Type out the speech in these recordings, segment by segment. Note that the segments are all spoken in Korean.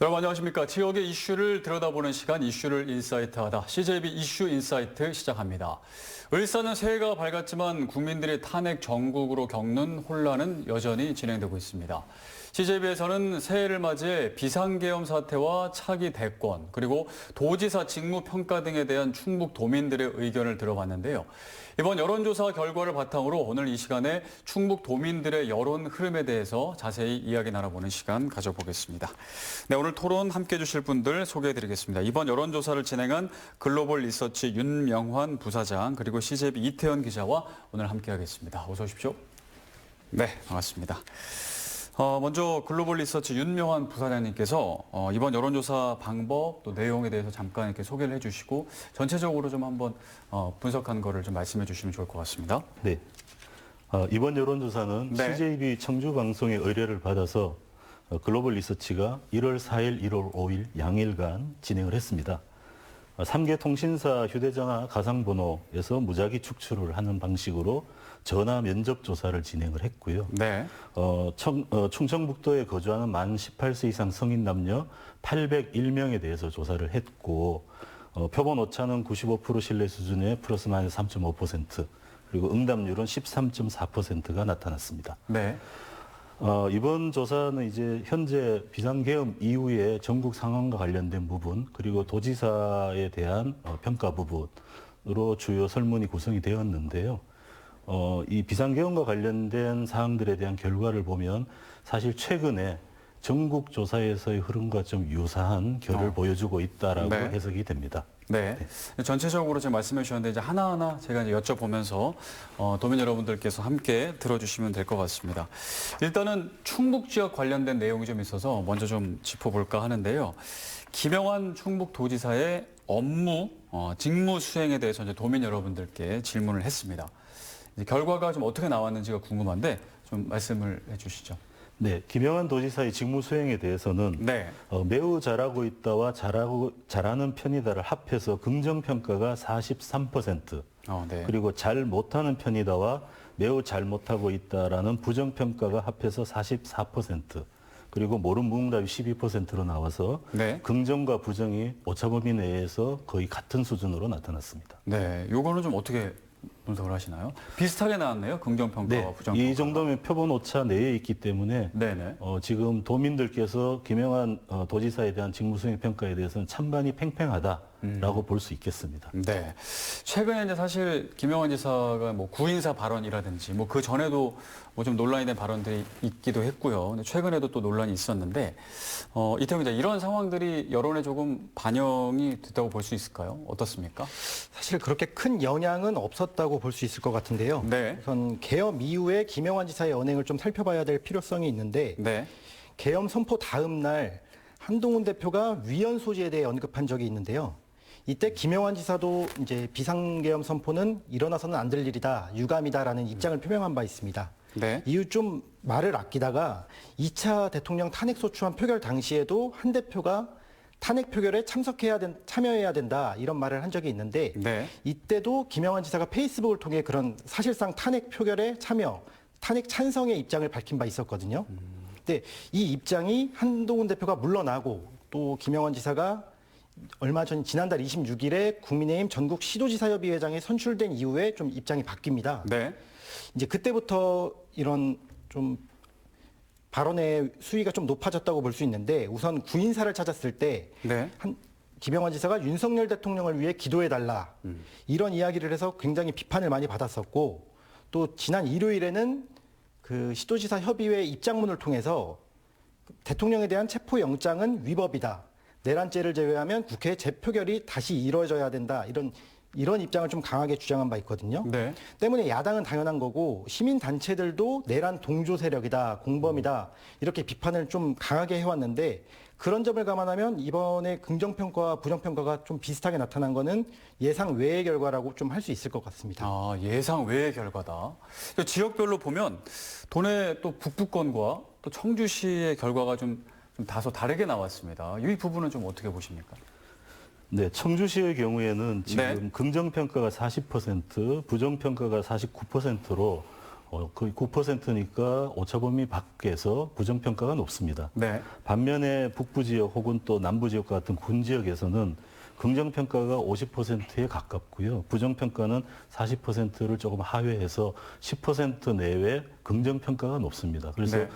여러분 안녕하십니까. 지역의 이슈를 들여다보는 시간 이슈를 인사이트하다. CJB 이슈 인사이트 시작합니다. 을사는 새해가 밝았지만 국민들의 탄핵 정국으로 겪는 혼란은 여전히 진행되고 있습니다. CJB에서는 새해를 맞이해 비상계엄 사태와 차기 대권 그리고 도지사 직무 평가 등에 대한 충북 도민들의 의견을 들어봤는데요. 이번 여론조사 결과를 바탕으로 오늘 이 시간에 충북 도민들의 여론 흐름에 대해서 자세히 이야기 나눠보는 시간 가져보겠습니다. 네, 오늘 토론 함께해 주실 분들 소개해드리겠습니다. 이번 여론조사를 진행한 글로벌 리서치 윤명환 부사장 그리고 CJB 이태현 기자와 오늘 함께하겠습니다. 어서 오십시오. 네, 반갑습니다. 먼저 글로벌 리서치 윤명환 부사장님께서 이번 여론조사 방법 또 내용에 대해서 잠깐 이렇게 소개를 해주시고 전체적으로 좀 한번 분석한 거를 좀 말씀해 주시면 좋을 것 같습니다. 네. 이번 여론조사는 네. CJB 청주 방송의 의뢰를 받아서 글로벌 리서치가 1월 4일, 1월 5일 양일간 진행을 했습니다. 3개 통신사 휴대전화 가상번호에서 무작위 축출을 하는 방식으로 전화 면접 조사를 진행을 했고요. 네. 충청북도에 거주하는 만 18세 이상 성인 남녀 801명에 대해서 조사를 했고 표본 오차는 95% 신뢰 수준의 플러스 마이너스 3.5% 그리고 응답률은 13.4%가 나타났습니다. 네. 이번 조사는 이제 현재 비상계엄 이후에 전국 상황과 관련된 부분 그리고 도지사에 대한 평가 부분으로 주요 설문이 구성이 되었는데요. 이 비상계엄과 관련된 사항들에 대한 결과를 보면 사실 최근에 전국 조사에서의 흐름과 좀 유사한 결을 보여주고 있다라고 네. 해석이 됩니다. 네. 전체적으로 지금 말씀해 주셨는데 이제 하나하나 제가 이제 여쭤보면서 도민 여러분들께서 함께 들어주시면 될 것 같습니다. 일단은 충북 지역 관련된 내용이 좀 있어서 먼저 좀 짚어볼까 하는데요. 김영환 충북도지사의 업무, 직무 수행에 대해서 이제 도민 여러분들께 질문을 했습니다. 이제 결과가 좀 어떻게 나왔는지가 궁금한데 좀 말씀을 해주시죠. 네, 김영환 도지사의 직무 수행에 대해서는 네. 매우 잘하고 있다와 잘하는 편이다를 합해서 긍정평가가 43%, 네. 그리고 잘 못하는 편이다와 매우 잘 못하고 있다라는 부정평가가 합해서 44%, 그리고 모른 무응답이 12%로 나와서 네. 긍정과 부정이 오차범위 내에서 거의 같은 수준으로 나타났습니다. 네. 요거는 좀 어떻게 분석을 하시나요? 비슷하게 나왔네요. 긍정평가와 네, 부정평가. 이 정도면 표본 오차 내에 있기 때문에 네네. 지금 도민들께서 김영환 도지사에 대한 직무수행 평가에 대해서는 찬반이 팽팽하다라고 볼 수 있겠습니다. 네. 최근에 이제 사실 김영환 지사가 뭐 구인사 발언이라든지 뭐 그 전에도 뭐 좀 논란이 된 발언들이 있기도 했고요. 근데 최근에도 또 논란이 있었는데 이태원 기자 이런 상황들이 여론에 조금 반영이 됐다고 볼 수 있을까요? 어떻습니까? 사실 그렇게 큰 영향은 없었다고 볼 수 있을 것 같은데요. 네. 우선 계엄 이후에 김영환 지사의 언행을 좀 살펴봐야 될 필요성이 있는데 네. 계엄 선포 다음 날 한동훈 대표가 위헌 소지에 대해 언급한 적이 있는데요. 이때 김영환 지사도 이제 비상계엄 선포는 일어나서는 안 될 일이다, 유감이다라는 입장을 표명한 바 있습니다. 네. 이후 좀 말을 아끼다가 2차 대통령 탄핵소추안 표결 당시에도 한 대표가 탄핵 표결에 참여해야 된다 이런 말을 한 적이 있는데 네. 이때도 김영환 지사가 페이스북을 통해 그런 사실상 탄핵 표결에 참여, 탄핵 찬성의 입장을 밝힌 바 있었거든요. 근데 이 입장이 한동훈 대표가 물러나고 또 김영환 지사가 얼마 전 지난달 26일에 국민의힘 전국 시도지사협의회장에 선출된 이후에 좀 입장이 바뀝니다. 네. 이제 그때부터 이런 좀 발언의 수위가 좀 높아졌다고 볼 수 있는데 우선 구인사를 찾았을 때 네. 김영환 지사가 윤석열 대통령을 위해 기도해달라 이런 이야기를 해서 굉장히 비판을 많이 받았었고 또 지난 일요일에는 그 시도지사 협의회 입장문을 통해서 대통령에 대한 체포영장은 위법이다. 내란죄를 제외하면 국회 재표결이 다시 이루어져야 된다. 이런 입장을 좀 강하게 주장한 바 있거든요. 네. 때문에 야당은 당연한 거고 시민단체들도 내란 동조 세력이다, 공범이다 이렇게 비판을 좀 강하게 해왔는데 그런 점을 감안하면 이번에 긍정평가와 부정평가가 좀 비슷하게 나타난 거는 예상 외의 결과라고 좀 할 수 있을 것 같습니다. 예상 외의 결과다. 지역별로 보면 도내 또 북부권과 또 청주시의 결과가 좀 다소 다르게 나왔습니다. 이 부분은 좀 어떻게 보십니까? 네, 청주시의 경우에는 지금 네. 긍정평가가 40%, 부정평가가 49%로 거의 9%니까 오차범위 밖에서 부정평가가 높습니다. 네. 반면에 북부 지역 혹은 또 남부 지역 같은 군 지역에서는 긍정평가가 50%에 가깝고요. 부정평가는 40%를 조금 하회해서 10% 내외 긍정평가가 높습니다. 그래서 네.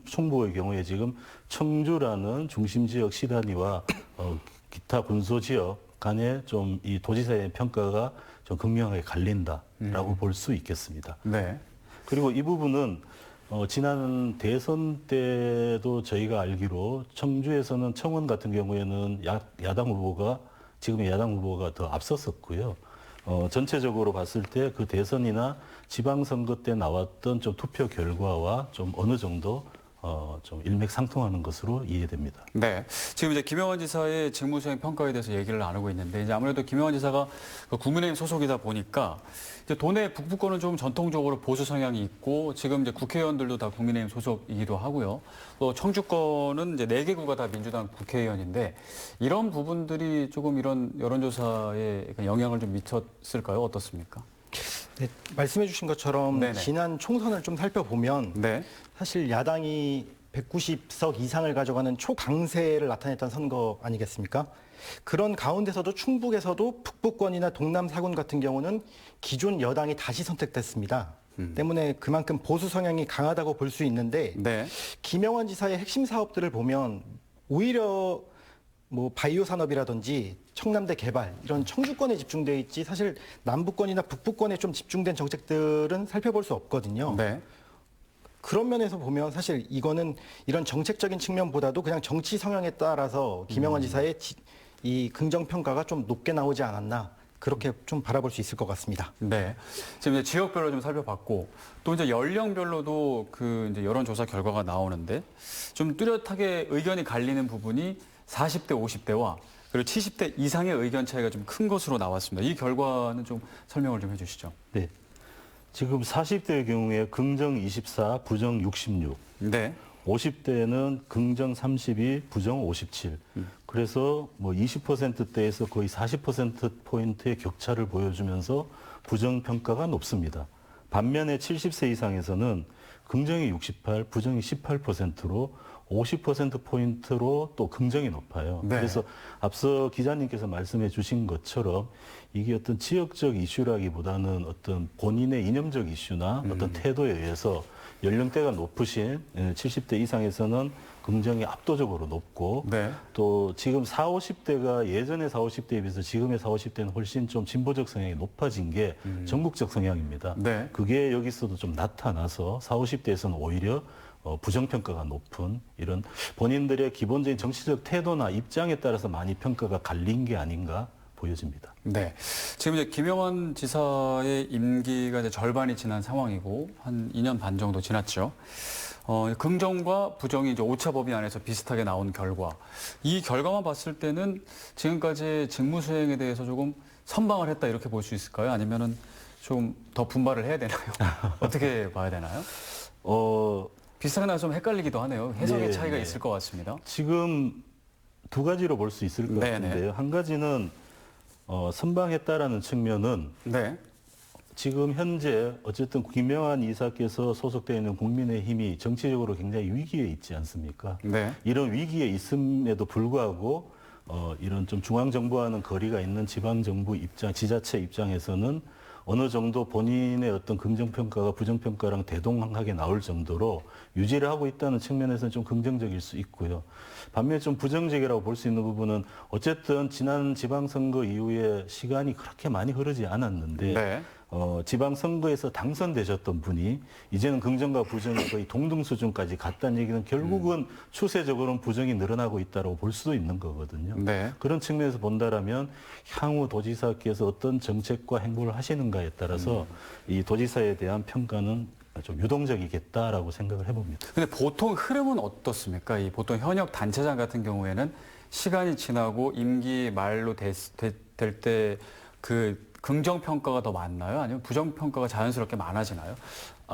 충북의 경우에 지금 청주라는 중심 지역 시단위와 기타 군소 지역 간에 좀 이 도지사의 평가가 좀 극명하게 갈린다라고 볼 수 있겠습니다. 네. 그리고 이 부분은 지난 대선 때도 저희가 알기로 청주에서는 청원 같은 경우에는 야당 후보가 지금의 야당 후보가 더 앞섰었고요. 전체적으로 봤을 때 그 대선이나 지방선거 때 나왔던 좀 투표 결과와 좀 어느 정도 좀 일맥상통하는 것으로 이해됩니다. 네. 지금 이제 김영환 지사의 직무수행 평가에 대해서 얘기를 나누고 있는데 이제 아무래도 김영환 지사가 그 국민의힘 소속이다 보니까 이제 도내 북부권은 좀 전통적으로 보수 성향이 있고 지금 이제 국회의원들도 다 국민의힘 소속이기도 하고요. 또 청주권은 이제 4개구가 다 민주당 국회의원인데 이런 부분들이 조금 이런 여론조사에 영향을 좀 미쳤을까요? 어떻습니까? 네, 말씀해 주신 것처럼 네네. 지난 총선을 좀 살펴보면 네. 사실 야당이 190석 이상을 가져가는 초강세를 나타냈던 선거 아니겠습니까? 그런 가운데서도 충북에서도 북부권이나 동남 사군 같은 경우는 기존 여당이 다시 선택됐습니다. 때문에 그만큼 보수 성향이 강하다고 볼 수 있는데 네. 김영환 지사의 핵심 사업들을 보면 오히려 뭐 바이오 산업이라든지 청남대 개발 이런 청주권에 집중돼 있지 사실 남부권이나 북부권에 좀 집중된 정책들은 살펴볼 수 없거든요. 네. 그런 면에서 보면 사실 이거는 이런 정책적인 측면보다도 그냥 정치 성향에 따라서 김영환 지사의 이 긍정 평가가 좀 높게 나오지 않았나 그렇게 좀 바라볼 수 있을 것 같습니다. 네. 지금 이제 지역별로 좀 살펴봤고 또 이제 연령별로도 그 이제 여론조사 결과가 나오는데 좀 뚜렷하게 의견이 갈리는 부분이 40대, 50대와 그리고 70대 이상의 의견 차이가 좀 큰 것으로 나왔습니다. 이 결과는 좀 설명을 좀 해주시죠. 네. 지금 40대의 경우에 긍정 24, 부정 66. 네. 50대는 긍정 32, 부정 57. 그래서 뭐 20%대에서 거의 40%포인트의 격차를 보여주면서 부정 평가가 높습니다. 반면에 70세 이상에서는 긍정이 68, 부정이 18%로 50%포인트로 또 긍정이 높아요. 네. 그래서 앞서 기자님께서 말씀해 주신 것처럼 이게 어떤 지역적 이슈라기보다는 어떤 본인의 이념적 이슈나 어떤 태도에 의해서 연령대가 높으신 70대 이상에서는 긍정이 압도적으로 높고 네. 또 지금 40, 50대가 예전의 40, 50대에 비해서 지금의 40, 50대는 훨씬 좀 진보적 성향이 높아진 게 전국적 성향입니다. 네. 그게 여기서도 좀 나타나서 40, 50대에서는 오히려 부정평가가 높은 이런 본인들의 기본적인 정치적 태도나 입장에 따라서 많이 평가가 갈린 게 아닌가 보여집니다. 네. 지금 이제 김영환 지사의 임기가 이제 절반이 지난 상황이고 한 2년 반 정도 지났죠. 긍정과 부정이 이제 오차범위 안에서 비슷하게 나온 결과. 이 결과만 봤을 때는 지금까지 직무 수행에 대해서 조금 선방을 했다 이렇게 볼 수 있을까요? 아니면은 좀 더 분발을 해야 되나요? 어떻게 봐야 되나요? 비슷하게 나와서 좀 헷갈리기도 하네요. 해석의 네, 차이가 네. 있을 것 같습니다. 지금 두 가지로 볼 수 있을 것 네네. 같은데요. 한 가지는 선방했다라는 측면은 네. 지금 현재 어쨌든 김영환 이사께서 소속되어 있는 국민의힘이 정치적으로 굉장히 위기에 있지 않습니까? 네. 이런 위기에 있음에도 불구하고 이런 좀 중앙정부와는 거리가 있는 지방정부 입장, 지자체 입장에서는 어느 정도 본인의 어떤 긍정평가가 부정평가랑 대동하게 나올 정도로 유지를 하고 있다는 측면에서는 좀 긍정적일 수 있고요. 반면에 좀 부정적이라고 볼 수 있는 부분은 어쨌든 지난 지방선거 이후에 시간이 그렇게 많이 흐르지 않았는데 네. 지방선거에서 당선되셨던 분이 이제는 긍정과 부정이 거의 동등 수준까지 갔다는 얘기는 결국은 추세적으로는 부정이 늘어나고 있다고 볼 수도 있는 거거든요. 네. 그런 측면에서 본다라면 향후 도지사께서 어떤 정책과 행보를 하시는가에 따라서 이 도지사에 대한 평가는 좀 유동적이겠다라고 생각을 해봅니다. 근데 보통 흐름은 어떻습니까? 이 보통 현역 단체장 같은 경우에는 시간이 지나고 임기 말로 될 때 그 긍정 평가가 더 많나요? 아니면 부정 평가가 자연스럽게 많아지나요?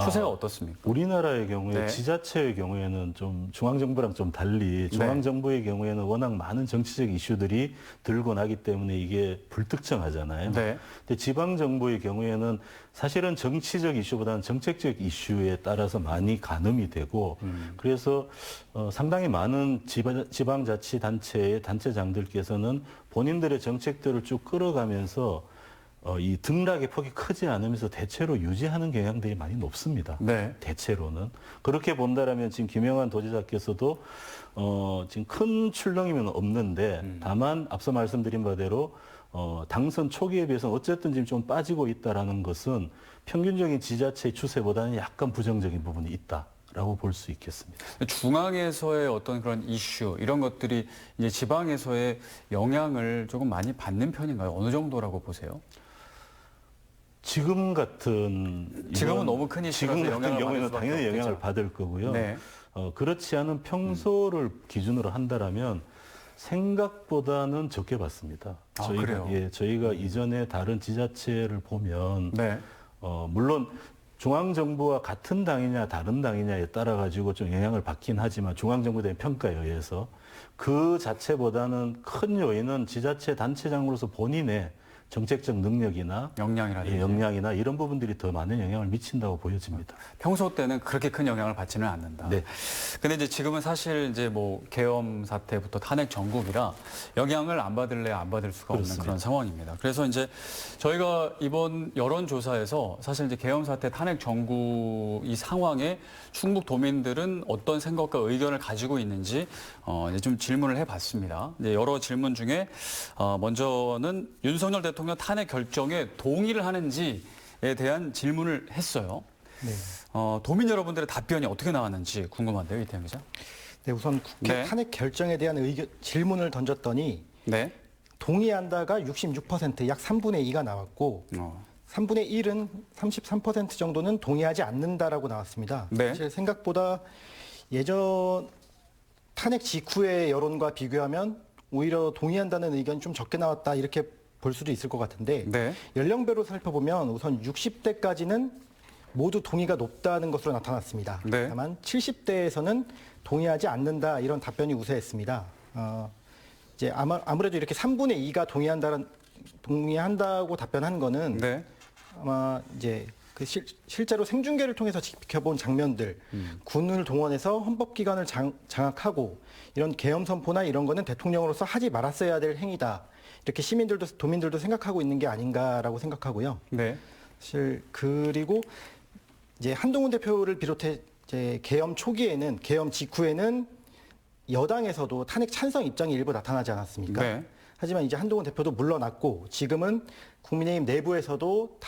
추세가 어떻습니까? 우리나라의 경우에 네. 지자체의 경우에는 좀 중앙정부랑 좀 달리 중앙정부의 경우에는 워낙 많은 정치적 이슈들이 들고 나기 때문에 이게 불특정하잖아요. 네. 근데 지방정부의 경우에는 사실은 정치적 이슈보다는 정책적 이슈에 따라서 많이 가늠이 되고 그래서 상당히 많은 지방자치단체의 단체장들께서는 본인들의 정책들을 쭉 끌어가면서 이 등락의 폭이 크지 않으면서 대체로 유지하는 경향들이 많이 높습니다. 네. 대체로는. 그렇게 본다라면 지금 김영환 도지사께서도 지금 큰 출렁임은 없는데 다만 앞서 말씀드린 바대로 당선 초기에 비해서는 어쨌든 지금 좀 빠지고 있다라는 것은 평균적인 지자체의 추세보다는 약간 부정적인 부분이 있다라고 볼 수 있겠습니다. 중앙에서의 어떤 그런 이슈 이런 것들이 이제 지방에서의 영향을 조금 많이 받는 편인가요? 어느 정도라고 보세요? 지금은 너무 큰 이슈라서 지금 같은 영향을 경우에는 받을 수밖에 당연히 영향을 없겠죠. 받을 거고요. 네. 그렇지 않은 평소를 기준으로 한다라면 생각보다는 적게 받습니다. 아, 그래요? 저희가 이전에 다른 지자체를 보면 네. 물론 중앙정부와 같은 당이냐 다른 당이냐에 따라 가지고 좀 영향을 받긴 하지만 중앙정부에 대한 평가에 의해서 그 자체보다는 큰 요인은 지자체 단체장으로서 본인의 정책적 능력이나 역량이라든지. 역량이나 이런 부분들이 더 많은 영향을 미친다고 보여집니다. 평소 때는 그렇게 큰 영향을 받지는 않는다. 네. 근데 이제 지금은 사실 이제 뭐 계엄 사태부터 탄핵 전국이라 영향을 안 받을래 안 받을 수가 없는 그렇습니다. 그런 상황입니다. 그래서 이제 저희가 이번 여론조사에서 사실 이제 계엄 사태 탄핵 전국 이 상황에 충북 도민들은 어떤 생각과 의견을 가지고 있는지 이제 좀 질문을 해봤습니다. 이제 여러 질문 중에 먼저는 윤석열 대통령 탄핵 결정에 동의를 하는지에 대한 질문을 했어요. 네. 도민 여러분들의 답변이 어떻게 나왔는지 궁금한데요, 이태영 기자. 네, 우선 국회 네. 탄핵 결정에 대한 질문을 던졌더니 네. 동의한다가 66%, 약 3분의 2가 나왔고 3분의 1은 33% 정도는 동의하지 않는다라고 나왔습니다. 네. 사실 생각보다 예전 탄핵 직후의 여론과 비교하면 오히려 동의한다는 의견이 좀 적게 나왔다 이렇게 볼 수도 있을 것 같은데 네. 연령별로 살펴보면 우선 60대까지는 모두 동의가 높다는 것으로 나타났습니다. 네. 다만 70대에서는 동의하지 않는다 이런 답변이 우세했습니다. 이제 아무래도 이렇게 3분의 2가 동의한다고 답변한 거는 네. 아마 이제 그 실제로 생중계를 통해서 지켜본 장면들, 군을 동원해서 헌법기관을 장악하고 이런 계엄 선포나 이런 거는 대통령으로서 하지 말았어야 될 행위다. 이렇게 도민들도 생각하고 있는 게 아닌가라고 생각하고요. 네. 사실 그리고 이제 한동훈 대표를 비롯해 이제 계엄 직후에는 여당에서도 탄핵 찬성 입장이 일부 나타나지 않았습니까? 네. 하지만 이제 한동훈 대표도 물러났고 지금은 국민의힘 내부에서도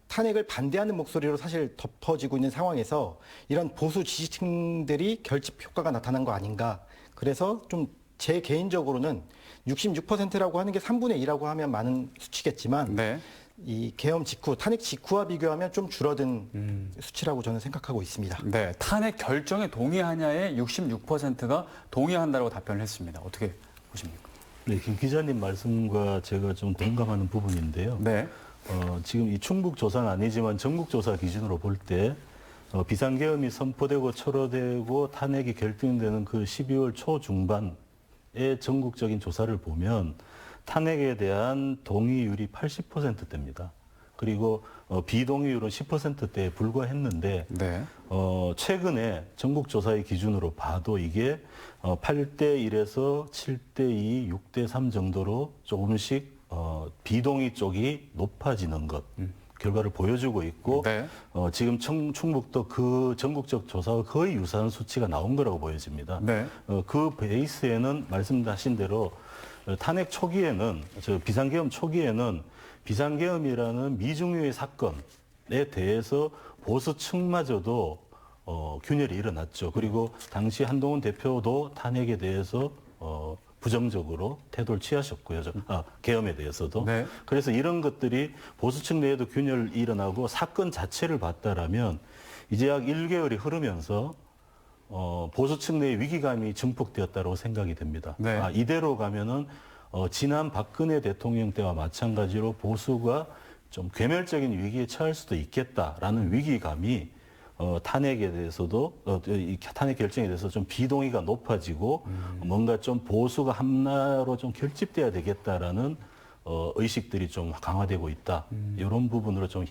탄핵을 반대하는 목소리로 사실 덮어지고 있는 상황에서 이런 보수 지지층들이 결집 효과가 나타난 거 아닌가. 그래서 좀 제 개인적으로는 66%라고 하는 게 3분의 2라고 하면 많은 수치겠지만 네. 이 계엄 직후, 탄핵 직후와 비교하면 좀 줄어든 수치라고 저는 생각하고 있습니다. 네. 탄핵 결정에 동의하냐에 66%가 동의한다고 답변을 했습니다. 어떻게 보십니까? 네, 김 기자님 말씀과 제가 좀 동감하는 부분인데요. 네. 지금 이 충북 조사는 아니지만 전국 조사 기준으로 볼 때 비상계엄이 선포되고 철회되고 탄핵이 결정되는 그 12월 초중반의 전국적인 조사를 보면 탄핵에 대한 동의율이 80%대입니다. 그리고 비동의율은 10%대에 불과했는데 네. 최근에 전국 조사의 기준으로 봐도 이게 8대1에서 7대2, 6대3 정도로 조금씩 비동의 쪽이 높아지는 것 결과를 보여주고 있고 네. 지금 충북도 그 전국적 조사와 거의 유사한 수치가 나온 거라고 보여집니다. 네. 그 베이스에는 말씀하신 대로 탄핵 초기에는 비상계엄 초기에는 비상계엄이라는 미중유의 사건에 대해서 보수층마저도 균열이 일어났죠. 그리고 당시 한동훈 대표도 탄핵에 대해서 부정적으로 태도를 취하셨고요. 계엄에 대해서도. 네. 그래서 이런 것들이 보수층 내에도 균열이 일어나고 사건 자체를 봤다라면 이제 약 1개월이 흐르면서 보수층 내의 위기감이 증폭되었다고 생각이 됩니다. 네. 이대로 가면은 지난 박근혜 대통령 때와 마찬가지로 보수가 좀 괴멸적인 위기에 처할 수도 있겠다라는 위기감이 탄핵에 대해서도 이 탄핵 결정에 대해서 좀 비동의가 높아지고 뭔가 좀 보수가 한나로 좀 결집돼야 되겠다라는 의식들이 좀 강화되고 있다. 이런 부분으로 좀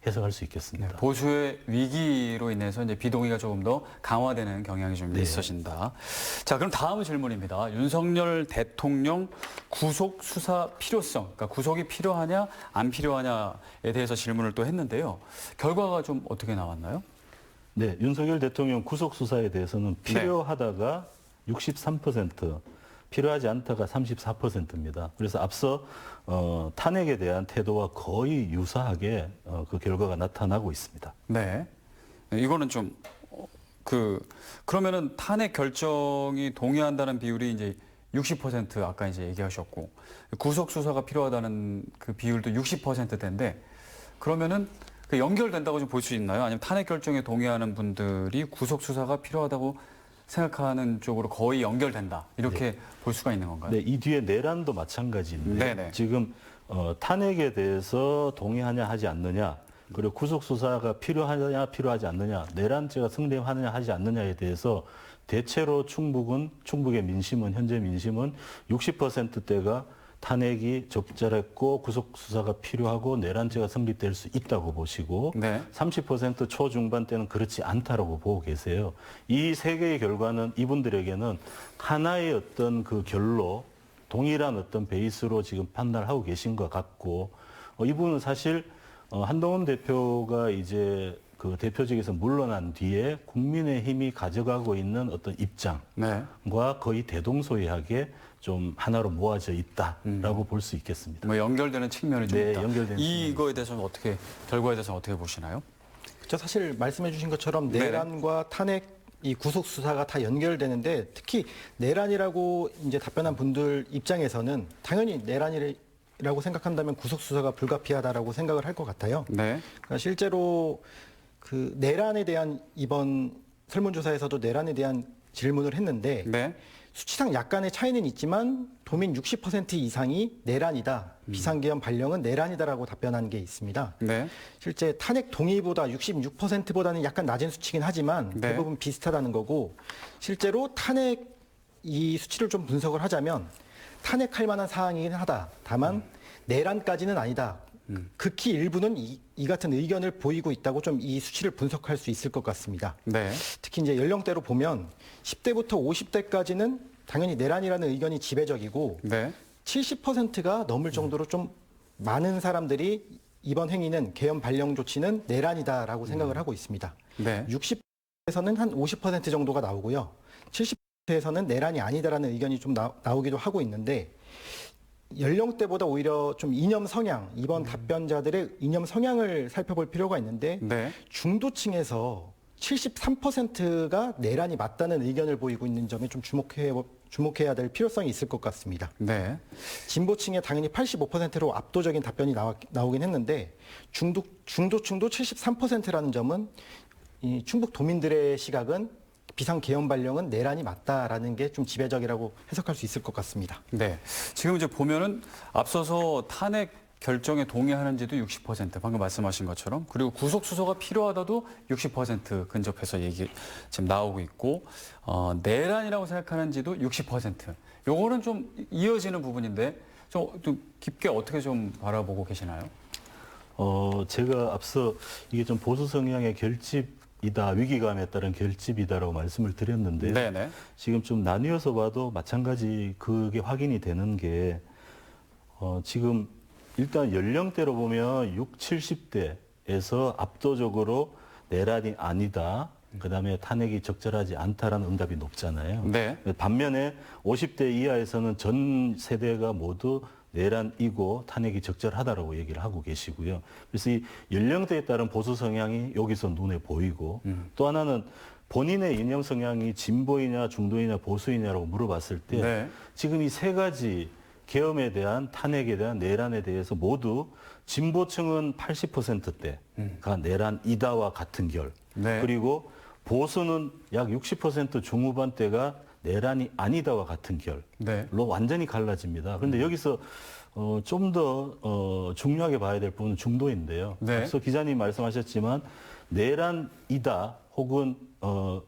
해석할 수 있겠습니다. 보수의 위기로 인해서 이제 비동의가 조금 더 강화되는 경향이 좀 있어진다. 자, 그럼 다음 질문입니다. 윤석열 대통령 구속 수사 필요성, 그러니까 구속이 필요하냐 안 필요하냐에 대해서 질문을 또 했는데요. 결과가 좀 어떻게 나왔나요? 네, 윤석열 대통령 구속 수사에 대해서는 필요하다가 63%, 필요하지 않다가 34%입니다. 그래서 앞서 탄핵에 대한 태도와 거의 유사하게 그 결과가 나타나고 있습니다. 네. 이거는 좀 그러면은 탄핵 결정이 동의한다는 비율이 이제 60% 아까 이제 얘기하셨고 구속 수사가 필요하다는 그 비율도 60%대인데 그러면은 그 연결된다고 좀 볼 수 있나요? 아니면 탄핵 결정에 동의하는 분들이 구속 수사가 필요하다고 생각하는 쪽으로 거의 연결된다 이렇게 볼 수가 있는 건가요? 네, 이 뒤에 내란도 마찬가지인데 네네. 지금 탄핵에 대해서 동의하냐 하지 않느냐 그리고 구속 수사가 필요하냐 필요하지 않느냐 내란죄가 성립하느냐 하지 않느냐에 대해서 대체로 충북의 민심은 현재 민심은 60%대가 탄핵이 적절했고 구속 수사가 필요하고 내란죄가 성립될 수 있다고 보시고 네. 30% 초중반대는 그렇지 않다라고 보고 계세요. 이 세 개의 결과는 이분들에게는 하나의 어떤 그 결로 동일한 어떤 베이스로 지금 판단을 하고 계신 것 같고 이분은 사실 한동훈 대표가 이제 그 대표직에서 물러난 뒤에 국민의힘이 가져가고 있는 어떤 입장과 거의 대동소이하게 좀 하나로 모아져 있다라고 볼 수 있겠습니다. 뭐 연결되는 측면이 좀 네, 있다. 연결되는 이거에 대해서는 어떻게 결과에 대해서는 어떻게 보시나요? 그렇죠. 사실 말씀해주신 것처럼 내란과 탄핵 이 구속 수사가 다 연결되는데 특히 내란이라고 이제 답변한 분들 입장에서는 당연히 내란이라고 생각한다면 구속 수사가 불가피하다라고 생각을 할 것 같아요. 네. 그러니까 실제로 그 내란에 대한 이번 설문조사에서도 내란에 대한 질문을 했는데 네. 수치상 약간의 차이는 있지만 도민 60% 이상이 내란이다. 비상계엄 발령은 내란이다라고 답변한 게 있습니다. 네. 실제 탄핵 동의보다 66%보다는 약간 낮은 수치긴 하지만 네. 대부분 비슷하다는 거고 실제로 탄핵 이 수치를 좀 분석을 하자면 탄핵할 만한 사항이긴 하다. 다만 내란까지는 아니다. 극히 일부는 이 같은 의견을 보이고 있다고 좀 이 수치를 분석할 수 있을 것 같습니다. 네. 특히 이제 연령대로 보면 10대부터 50대까지는 당연히 내란이라는 의견이 지배적이고 네. 70%가 넘을 정도로 좀 많은 사람들이 이번 행위는 계엄 발령 조치는 내란이다라고 생각을 하고 있습니다. 네. 60%에서는 한 50% 정도가 나오고요. 70%에서는 내란이 아니다라는 의견이 좀 나오기도 하고 있는데 연령대보다 오히려 좀 이념 성향, 이번 답변자들의 이념 성향을 살펴볼 필요가 있는데 네. 중도층에서 73%가 내란이 맞다는 의견을 보이고 있는 점에 좀 주목해야 될 필요성이 있을 것 같습니다. 네. 진보층에 당연히 85%로 압도적인 답변이 나오긴 했는데 중도층도 73%라는 점은 이 충북 도민들의 시각은 비상계엄 발령은 내란이 맞다라는 게 좀 지배적이라고 해석할 수 있을 것 같습니다. 네. 지금 이제 보면은 앞서서 탄핵 결정에 동의하는지도 60%, 방금 말씀하신 것처럼, 그리고 구속 수사가 필요하다도 60% 근접해서 얘기 지금 나오고 있고, 내란이라고 생각하는지도 60%. 요거는 좀 이어지는 부분인데, 좀 깊게 어떻게 좀 바라보고 계시나요? 제가 앞서 이게 좀 보수 성향의 결집이다, 위기감에 따른 결집이다라고 말씀을 드렸는데 네네. 지금 좀 나뉘어서 봐도 마찬가지 그게 확인이 되는 게 지금 일단 연령대로 보면 60, 70대에서 압도적으로 내란이 아니다. 그다음에 탄핵이 적절하지 않다라는 응답이 높잖아요. 네. 반면에 50대 이하에서는 전 세대가 모두 내란이고 탄핵이 적절하다라고 얘기를 하고 계시고요. 그래서 이 연령대에 따른 보수 성향이 여기서 눈에 보이고 또 하나는 본인의 이념 성향이 진보이냐 중도이냐 보수이냐라고 물어봤을 때 네. 지금 이 세 가지 계엄에 대한 탄핵에 대한 내란에 대해서 모두 진보층은 80%대가 내란이다와 같은 결. 네. 그리고 보수는 약 60% 중후반대가 내란이 아니다와 같은 결로 네. 완전히 갈라집니다. 그런데 여기서 좀 더 중요하게 봐야 될 부분은 중도인데요. 네. 앞서 기자님 말씀하셨지만 내란이다 혹은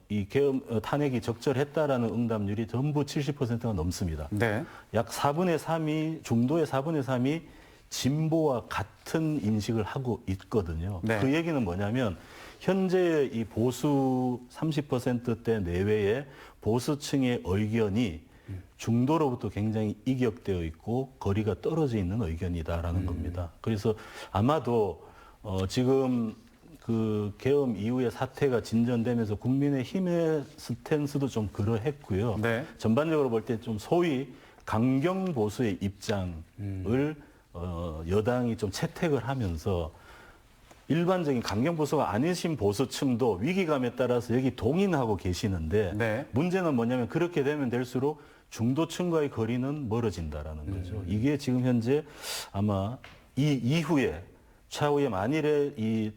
이 계엄 탄핵이 적절했다라는 응답률이 전부 70%가 넘습니다. 네. 약 4분의 3이 중도의 4분의 3이 진보와 같은 인식을 하고 있거든요. 네. 그 얘기는 뭐냐면 현재 이 보수 30%대 내외의 보수층의 의견이 중도로부터 굉장히 이격되어 있고 거리가 떨어져 있는 의견이다라는 겁니다. 그래서 아마도 지금 그 계엄 이후에 사태가 진전되면서 국민의힘의 스탠스도 좀 그러했고요. 네. 전반적으로 볼 때 좀 소위 강경 보수의 입장을 여당이 좀 채택을 하면서 일반적인 강경 보수가 아니신 보수층도 위기감에 따라서 여기 동의하고 계시는데 네. 문제는 뭐냐면 그렇게 되면 될수록 중도층과의 거리는 멀어진다라는 거죠. 이게 지금 현재 아마 이 이후에 차후에 만일에 이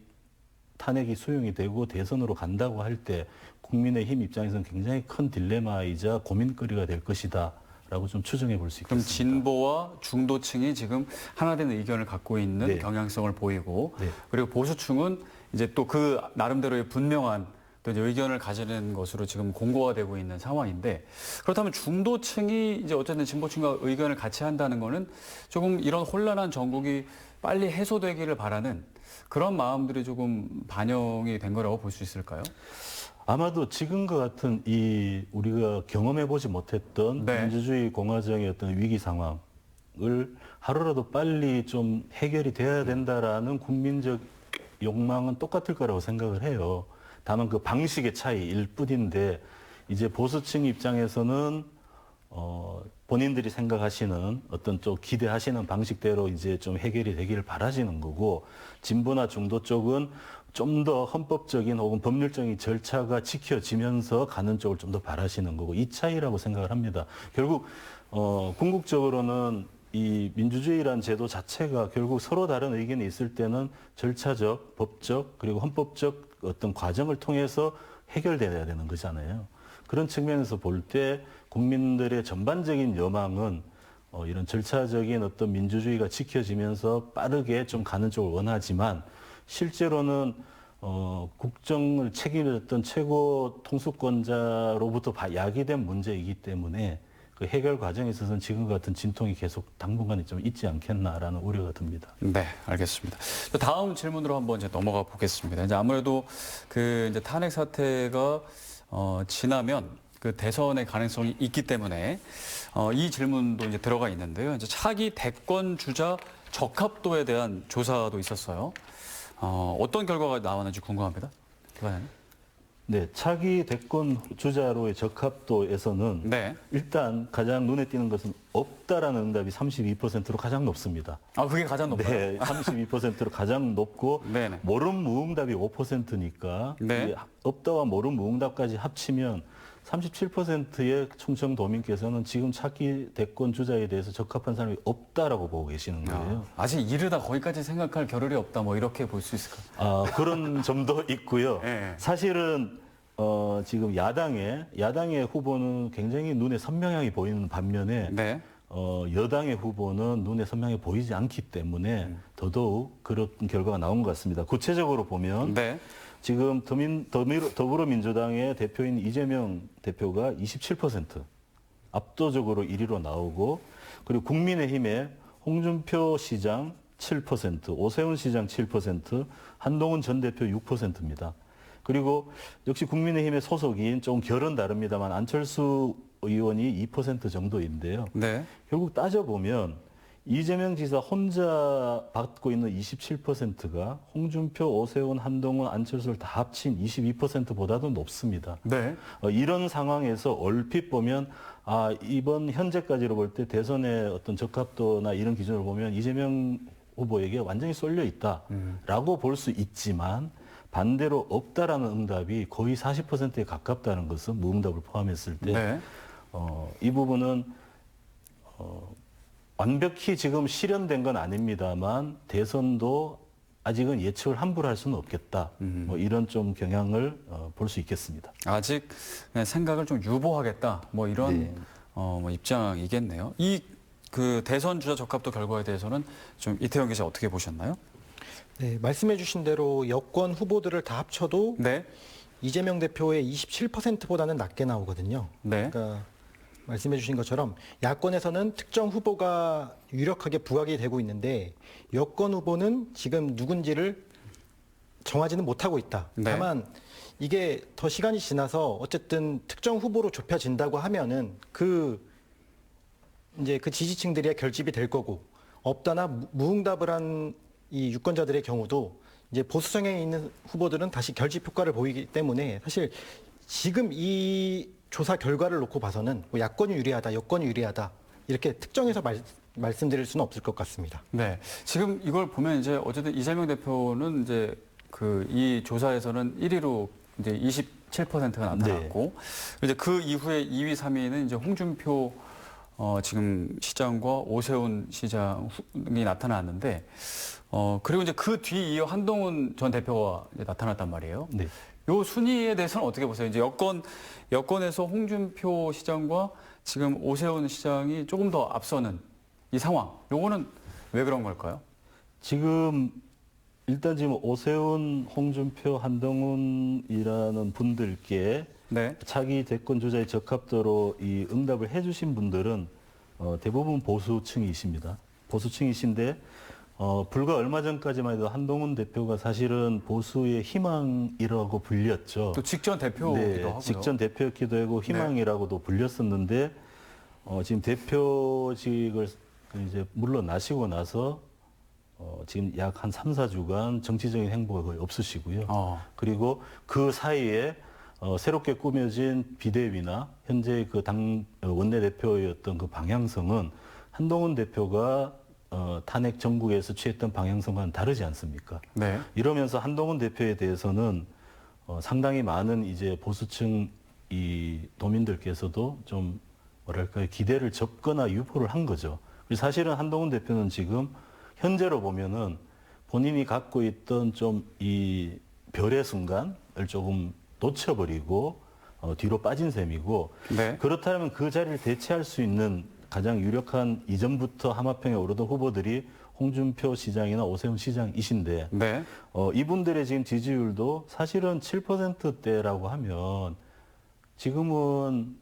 탄핵이 수용이 되고 대선으로 간다고 할 때 국민의힘 입장에서는 굉장히 큰 딜레마이자 고민거리가 될 것이다라고 좀 추정해 볼 수 그럼 있겠습니다. 진보와 중도층이 지금 하나된 의견을 갖고 있는 네. 경향성을 보이고 네. 그리고 보수층은 이제 또 그 나름대로의 분명한 또 이제 의견을 가지는 것으로 지금 공고화되고 있는 상황인데 그렇다면 중도층이 이제 어쨌든 진보층과 의견을 같이 한다는 거는 조금 이런 혼란한 정국이 빨리 해소되기를 바라는 그런 마음들이 조금 반영이 된 거라고 볼 수 있을까요? 아마도 지금과 같은 이 우리가 경험해 보지 못했던 네. 민주주의 공화정의 어떤 위기 상황을 하루라도 빨리 좀 해결이 돼야 된다라는 국민적 욕망은 똑같을 거라고 생각을 해요. 다만 그 방식의 차이일 뿐인데 이제 보수층 입장에서는 본인들이 생각하시는 어떤 좀 기대하시는 방식대로 이제 좀 해결이 되기를 바라시는 거고 진보나 중도 쪽은 좀 더 헌법적인 혹은 법률적인 절차가 지켜지면서 가는 쪽을 좀 더 바라시는 거고 이 차이라고 생각을 합니다. 결국 궁극적으로는 이 민주주의란 제도 자체가 결국 서로 다른 의견이 있을 때는 절차적, 법적 그리고 헌법적 어떤 과정을 통해서 해결돼야 되는 거잖아요. 그런 측면에서 볼 때 국민들의 전반적인 여망은 이런 절차적인 어떤 민주주의가 지켜지면서 빠르게 좀 가는 쪽을 원하지만 실제로는 국정을 책임졌던 최고 통수권자로부터 야기된 문제이기 때문에 그 해결 과정에 있어서는 지금과 같은 진통이 계속 당분간은 좀 있지 않겠나라는 우려가 듭니다. 네, 알겠습니다. 다음 질문으로 한번 이제 넘어가 보겠습니다. 이제 아무래도 그 이제 탄핵 사태가 지나면 그 대선의 가능성이 있기 때문에 이 질문도 이제 들어가 있는데요. 이제 차기 대권 주자 적합도에 대한 조사도 있었어요. 어떤 결과가 나왔는지 궁금합니다. 기관장님. 네, 차기 대권 주자로의 적합도에서는 네. 일단 가장 눈에 띄는 것은 없다라는 응답이 32%로 가장 높습니다. 아, 그게 가장 높아요? 네, 32%로 가장 높고 네네. 모름 무응답이 5%니까 네. 없다와 모름 무응답까지 합치면 37%의 충청도민께서는 지금 차기 대권 주자에 대해서 적합한 사람이 없다라고 보고 계시는 거예요. 아직 이르다 거기까지 생각할 겨를이 없다 뭐 이렇게 볼 수 있을까요? 그런 점도 있고요. 네. 사실은 지금 야당의 후보는 굉장히 눈에 선명하게 보이는 반면에 네. 여당의 후보는 눈에 선명하게 보이지 않기 때문에 더더욱 그런 결과가 나온 것 같습니다. 구체적으로 보면 네. 지금 더불어민주당의 대표인 이재명 대표가 27% 압도적으로 1위로 나오고 그리고 국민의힘의 홍준표 시장 7%, 오세훈 시장 7%, 한동훈 전 대표 6%입니다. 그리고 역시 국민의힘의 소속인 좀 결은 다릅니다만 안철수 의원이 2% 정도인데요. 네. 결국 따져보면 이재명 지사 혼자 받고 있는 27%가 홍준표, 오세훈, 한동훈, 안철수를 다 합친 22%보다도 높습니다. 네. 이런 상황에서 얼핏 보면 이번 현재까지로 볼 때 대선의 어떤 적합도나 이런 기준을 보면 이재명 후보에게 완전히 쏠려 있다라고 볼 수 있지만 반대로 없다라는 응답이 거의 40%에 가깝다는 것은 무응답을 포함했을 때 네. 이 부분은 완벽히 지금 실현된 건 아닙니다만 대선도 아직은 예측을 함부로 할 수는 없겠다. 뭐 이런 좀 경향을 볼 수 있겠습니다. 아직 그냥 생각을 좀 유보하겠다. 뭐 이런 네. 뭐 입장이겠네요. 이 그 대선 주자 적합도 결과에 대해서는 좀 이태영 기자 어떻게 보셨나요? 네, 말씀해주신 대로 여권 후보들을 다 합쳐도 네. 이재명 대표의 27%보다는 낮게 나오거든요. 네. 그러니까 말씀해주신 것처럼 야권에서는 특정 후보가 유력하게 부각이 되고 있는데 여권 후보는 지금 누군지를 정하지는 못하고 있다. 네. 다만 이게 더 시간이 지나서 어쨌든 특정 후보로 좁혀진다고 하면은 이제 그 지지층들의 결집이 될 거고 없다나 무응답을 한 이 유권자들의 경우도 이제 보수 성향에 있는 후보들은 다시 결집 효과를 보이기 때문에 사실 지금 이 조사 결과를 놓고 봐서는 뭐 야권이 유리하다, 여권이 유리하다 이렇게 특정해서 말씀드릴 수는 없을 것 같습니다. 네. 지금 이걸 보면 이제 어쨌든 이재명 대표는 이제 이 조사에서는 1위로 이제 27%가 나타났고 이제 그 이후에 2위, 3위는 이제 홍준표 지금 시장과 오세훈 시장이 나타났는데 그리고 이제 그 뒤 이어 한동훈 전 대표가 이제 나타났단 말이에요. 네. 요 순위에 대해서는 어떻게 보세요? 이제 여권에서 홍준표 시장과 지금 오세훈 시장이 조금 더 앞서는 이 상황. 요거는 왜 그런 걸까요? 지금 일단 지금 오세훈, 홍준표, 한동훈이라는 분들께 네. 차기 대권 주자의 적합도로 이 응답을 해주신 분들은 대부분 보수층이십니다. 보수층이신데 불과 얼마 전까지만 해도 한동훈 대표가 사실은 보수의 희망이라고 불렸죠. 또 직전 대표기도 네, 하고요. 직전 대표기도 하고 희망이라고도 불렸었는데 지금 대표직을 이제 물러나시고 나서 지금 약 한 3, 4주간 정치적인 행보가 거의 없으시고요. 그리고 그 사이에 새롭게 꾸며진 비대위나 현재 그 당 원내대표였던 그 방향성은 한동훈 대표가 탄핵 정국에서 취했던 방향성과는 다르지 않습니까? 네. 이러면서 한동훈 대표에 대해서는 상당히 많은 이제 보수층 이 도민들께서도 좀 뭐랄까요 기대를 접거나 유보를 한 거죠. 그래서 사실은 한동훈 대표는 지금 현재로 보면은 본인이 갖고 있던 좀 이 별의 순간을 조금 놓쳐버리고 뒤로 빠진 셈이고 네. 그렇다면 그 자리를 대체할 수 있는 가장 유력한 이전부터 하마평에 오르던 후보들이 홍준표 시장이나 오세훈 시장이신데 네. 이분들의 지금 지지율도 사실은 7%대라고 하면 지금은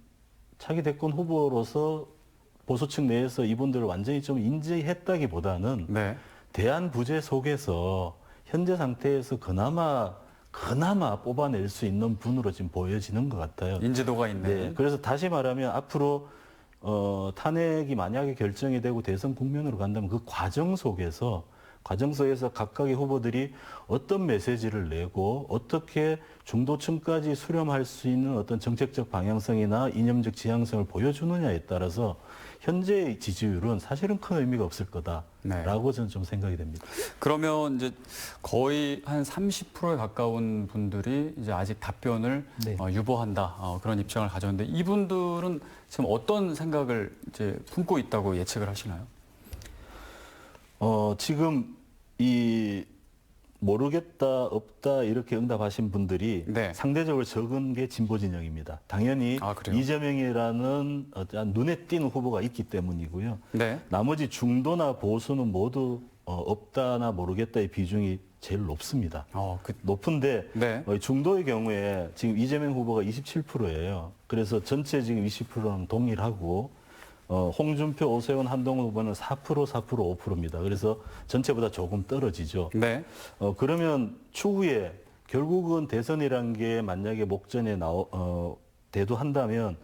차기 대권 후보로서 보수층 내에서 이분들을 완전히 좀 인지했다기보다는 네. 대한 부재 속에서 현재 상태에서 그나마 뽑아낼 수 있는 분으로 지금 보여지는 것 같아요. 인지도가 있는. 네, 그래서 다시 말하면 앞으로 탄핵이 만약에 결정이 되고 대선 국면으로 간다면 그 과정 속에서 각각의 후보들이 어떤 메시지를 내고 어떻게 중도층까지 수렴할 수 있는 어떤 정책적 방향성이나 이념적 지향성을 보여주느냐에 따라서 현재의 지지율은 사실은 큰 의미가 없을 거다라고 저는 좀 생각이 됩니다. 그러면 이제 거의 한 30%에 가까운 분들이 이제 아직 답변을 네. 유보한다 그런 입장을 가졌는데 이분들은 지금 어떤 생각을 이제 품고 있다고 예측을 하시나요? 지금 이 모르겠다, 없다 이렇게 응답하신 분들이 네. 상대적으로 적은 게 진보 진영입니다. 당연히 그래요? 이재명이라는 어떤 눈에 띄는 후보가 있기 때문이고요. 네. 나머지 중도나 보수는 모두 없다나 모르겠다의 비중이 제일 높습니다. 높은데 네. 중도의 경우에 지금 이재명 후보가 27%예요. 그래서 전체 지금 20%랑 동일하고 홍준표, 오세훈, 한동훈 후보는 4%, 5%입니다. 그래서 전체보다 조금 떨어지죠. 네. 그러면 추후에 결국은 대선이란 게 만약에 목전에 대두한다면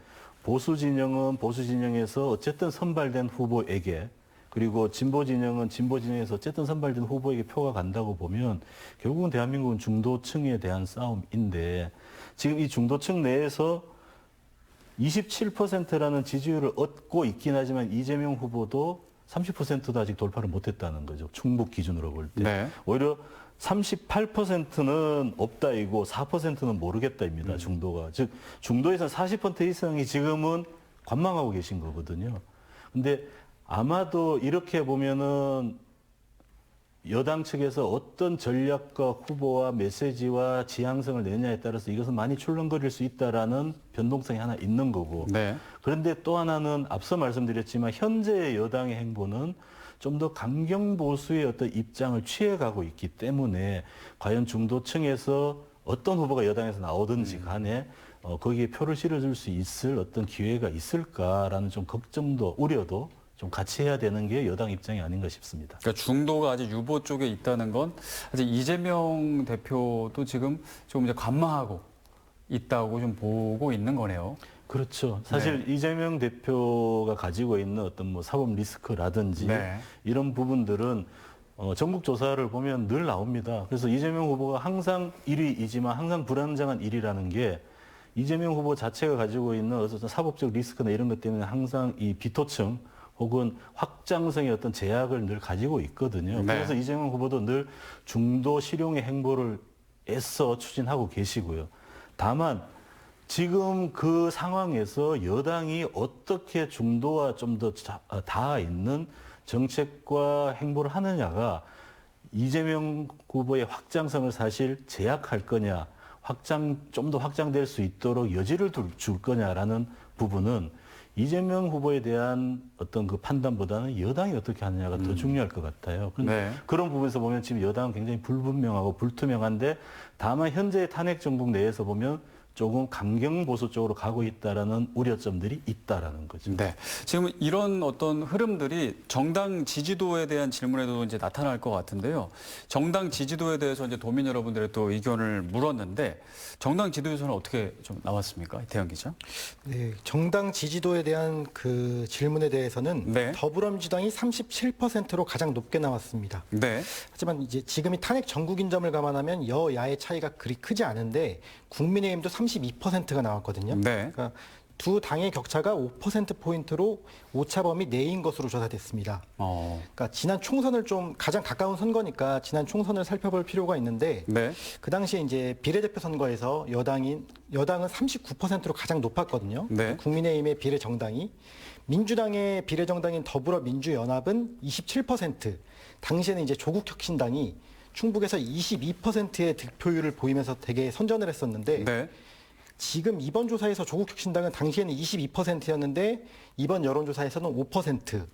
보수 진영은 보수 진영에서 어쨌든 선발된 후보에게 그리고 진보 진영은 진보 진영에서 어쨌든 선발된 후보에게 표가 간다고 보면 결국은 대한민국은 중도층에 대한 싸움인데 지금 이 중도층 내에서 27%라는 지지율을 얻고 있긴 하지만 이재명 후보도 30%도 아직 돌파를 못했다는 거죠. 충북 기준으로 볼 때. 네. 오히려 38%는 없다이고 4%는 모르겠다입니다. 중도가. 즉 중도에서 40% 이상이 지금은 관망하고 계신 거거든요. 근데 아마도 이렇게 보면은 여당 측에서 어떤 전략과 후보와 메시지와 지향성을 내냐에 따라서 이것은 많이 출렁거릴 수 있다라는 변동성이 하나 있는 거고. 네. 그런데 또 하나는 앞서 말씀드렸지만 현재의 여당의 행보는 좀 더 강경 보수의 어떤 입장을 취해가고 있기 때문에 과연 중도층에서 어떤 후보가 여당에서 나오든지 간에 거기에 표를 실어줄 수 있을 어떤 기회가 있을까라는 좀 걱정도 우려도 좀 같이 해야 되는 게 여당 입장이 아닌가 싶습니다. 그러니까 중도가 아직 유보 쪽에 있다는 건 아직 이재명 대표도 지금 조금 이제 관망하고 있다고 좀 보고 있는 거네요. 그렇죠. 사실 이재명 대표가 가지고 있는 어떤 뭐 사법 리스크라든지 네. 이런 부분들은 전국 조사를 보면 늘 나옵니다. 그래서 이재명 후보가 항상 1위이지만 항상 불안정한 1위라는 게 이재명 후보 자체가 가지고 있는 어떤 사법적 리스크나 이런 것 때문에 항상 이 비토층 혹은 확장성의 어떤 제약을 늘 가지고 있거든요. 네. 그래서 이재명 후보도 늘 중도 실용의 행보를 애써 추진하고 계시고요. 다만 지금 그 상황에서 여당이 어떻게 중도와 좀 더 닿아 있는 정책과 행보를 하느냐가 이재명 후보의 확장성을 사실 제약할 거냐, 좀 더 확장될 수 있도록 여지를 줄 거냐라는 부분은 이재명 후보에 대한 어떤 그 판단보다는 여당이 어떻게 하느냐가 더 중요할 것 같아요. 네. 그런 부분에서 보면 지금 여당은 굉장히 불분명하고 불투명한데 다만 현재 탄핵 정국 내에서 보면 조금 강경 보수 쪽으로 가고 있다라는 우려점들이 있다라는 거죠. 네. 지금 이런 어떤 흐름들이 정당 지지도에 대한 질문에도 이제 나타날 것 같은데요. 정당 지지도에 대해서 이제 도민 여러분들의 또 의견을 물었는데 정당 지지도에서는 어떻게 좀 나왔습니까? 이태영 기자. 네, 정당 지지도에 대한 그 질문에 대해서는 네. 더불어민주당이 37%로 가장 높게 나왔습니다. 네. 하지만 이제 지금이 탄핵 전국인 점을 감안하면 여야의 차이가 그리 크지 않은데 국민의힘도 32%가 나왔거든요. 네. 그러니까 두 당의 격차가 5%포인트로 오차범위 내인 것으로 조사됐습니다. 그러니까 지난 총선을 좀 가장 가까운 선거니까 지난 총선을 살펴볼 필요가 있는데 네. 그 당시에 이제 비례대표 선거에서 여당은 39%로 가장 높았거든요. 네. 국민의힘의 비례정당이 민주당의 비례정당인 더불어민주연합은 27%. 당시에는 이제 조국혁신당이 충북에서 22%의 득표율을 보이면서 되게 선전을 했었는데 네. 지금 이번 조사에서 조국혁신당은 당시에는 22%였는데 이번 여론조사에서는 5%.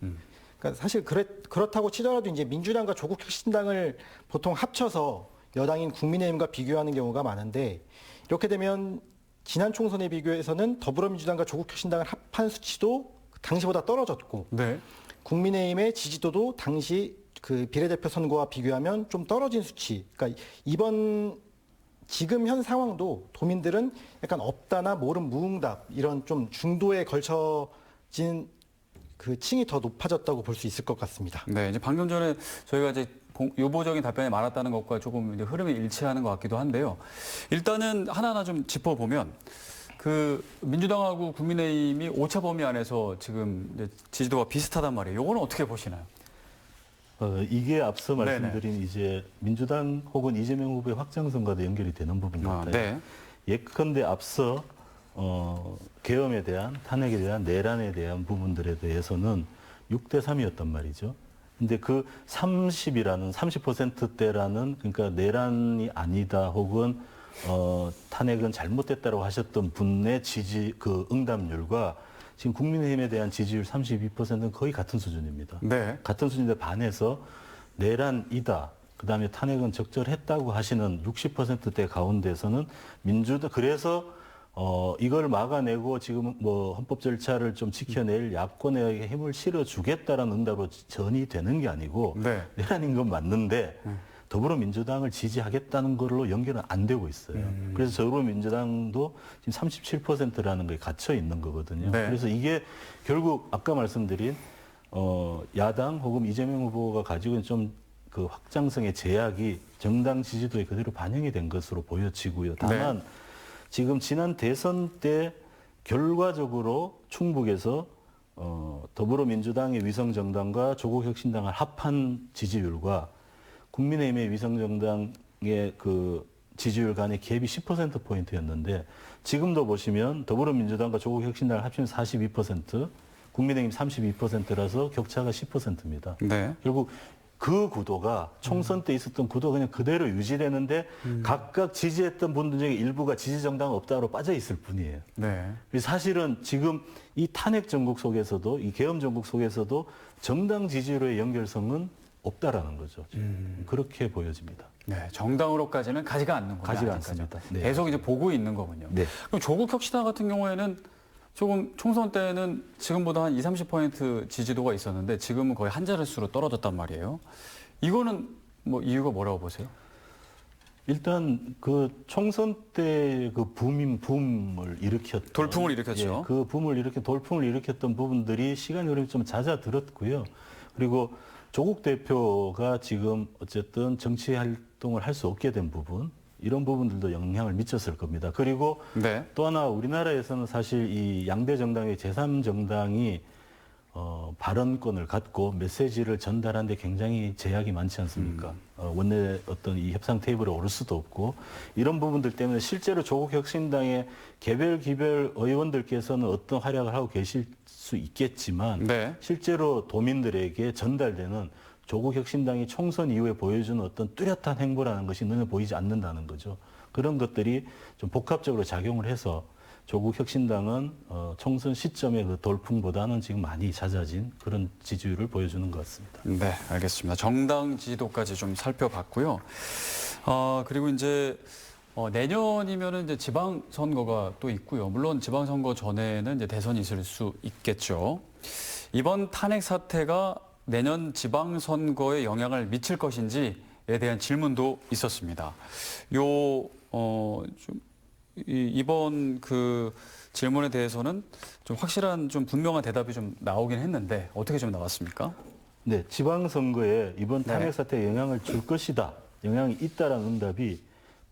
그러니까 사실 그렇다고 치더라도 이제 민주당과 조국혁신당을 보통 합쳐서 여당인 국민의힘과 비교하는 경우가 많은데 이렇게 되면 지난 총선에 비교해서는 더불어민주당과 조국혁신당을 합한 수치도 당시보다 떨어졌고 네. 국민의힘의 지지도도 당시 그 비례대표 선거와 비교하면 좀 떨어진 수치. 그러니까 지금 현 상황도 도민들은 약간 없다나 모름 무응답 이런 좀 중도에 걸쳐진 그 층이 더 높아졌다고 볼 수 있을 것 같습니다. 네. 이제 방금 전에 저희가 이제 요보적인 답변이 많았다는 것과 조금 이제 흐름이 일치하는 것 같기도 한데요. 일단은 하나하나 좀 짚어보면 그 민주당하고 국민의힘이 오차 범위 안에서 지금 이제 지지도가 비슷하단 말이에요. 요거는 어떻게 보시나요? 이게 앞서 말씀드린 이제 민주당 혹은 이재명 후보의 확장성과도 연결이 되는 부분 같아요. 네. 예컨대 앞서 계엄에 대한 탄핵에 대한 내란에 대한 부분들에 대해서는 6대 3이었단 말이죠. 근데 그 30%대라는 그러니까 내란이 아니다 혹은 탄핵은 잘못됐다고 하셨던 분의 그 응답률과 지금 국민의힘에 대한 지지율 32%는 거의 같은 수준입니다. 네. 같은 수준인데 반해서 내란이다. 그다음에 탄핵은 적절했다고 하시는 60%대 가운데서는 그래서 이걸 막아내고 지금 뭐 헌법 절차를 좀 지켜낼 야권에게 힘을 실어주겠다라는 응답으로 전이 되는 게 아니고 네. 내란인 건 맞는데 더불어민주당을 지지하겠다는 걸로 연결은 안 되고 있어요. 그래서 더불어민주당도 지금 37%라는 게 갇혀 있는 거거든요. 네. 그래서 이게 결국 아까 말씀드린 야당 혹은 이재명 후보가 가지고 있는 좀 그 확장성의 제약이 정당 지지도에 그대로 반영이 된 것으로 보여지고요. 다만 네. 지금 지난 대선 때 결과적으로 충북에서 더불어민주당의 위성정당과 조국혁신당을 합한 지지율과 국민의힘의 위성정당의 그 지지율 간의 갭이 10%포인트였는데 지금도 보시면 더불어민주당과 조국혁신당을 합치면 42%, 국민의힘 32%라서 격차가 10%입니다. 네. 결국 그 구도가 총선 때 있었던 구도가 그냥 그대로 유지되는데 각각 지지했던 분들 중에 일부가 지지정당 없다로 빠져 있을 뿐이에요. 네. 사실은 지금 이 탄핵 정국 속에서도 이 계엄 정국 속에서도 정당 지지로의 연결성은 없다라는 거죠. 그렇게 보여집니다. 네, 정당으로까지는 가지가 않는군요. 가지가 아직까지는. 않습니다. 네. 계속 이제 보고 있는 거군요. 네. 그럼 조국 혁신당 같은 경우에는 조금 총선 때는 지금보다 한 20-30% 지지도가 있었는데 지금은 거의 한 자릿수로 떨어졌단 말이에요. 이거는 뭐 이유가 뭐라고 보세요? 일단 그 총선 때 그 붐을 일으켰던 돌풍을 일으켰죠. 예, 그 돌풍을 일으켰던 부분들이 시간이 흐르면 좀 잦아들었고요. 그리고 조국 대표가 지금 어쨌든 정치 활동을 할 수 없게 된 부분 이런 부분들도 영향을 미쳤을 겁니다. 그리고 네. 또 하나 우리나라에서는 사실 이 양대 정당의 제3정당이 발언권을 갖고 메시지를 전달하는데 굉장히 제약이 많지 않습니까? 원내 어떤 이 협상 테이블에 오를 수도 없고 이런 부분들 때문에 실제로 조국 혁신당의 개별 의원들께서는 어떤 활약을 하고 계실 수 있겠지만 네. 실제로 도민들에게 전달되는 조국 혁신당이 총선 이후에 보여주는 어떤 뚜렷한 행보라는 것이 눈에 보이지 않는다는 거죠. 그런 것들이 좀 복합적으로 작용을 해서 조국 혁신당은 총선 시점의 그 돌풍보다는 지금 많이 잦아진 그런 지지율을 보여주는 것 같습니다. 네, 알겠습니다. 정당 지지도까지 좀 살펴봤고요. 그리고 이제 내년이면은 이제 지방선거가 또 있고요. 물론 지방선거 전에는 이제 대선이 있을 수 있겠죠. 이번 탄핵 사태가 내년 지방선거에 영향을 미칠 것인지에 대한 질문도 있었습니다. 이번 그 질문에 대해서는 좀 확실한 좀 분명한 대답이 좀 나오긴 했는데 어떻게 좀 나왔습니까? 네, 지방선거에 이번 네. 탄핵 사태에 영향을 줄 것이다. 영향이 있다라는 응답이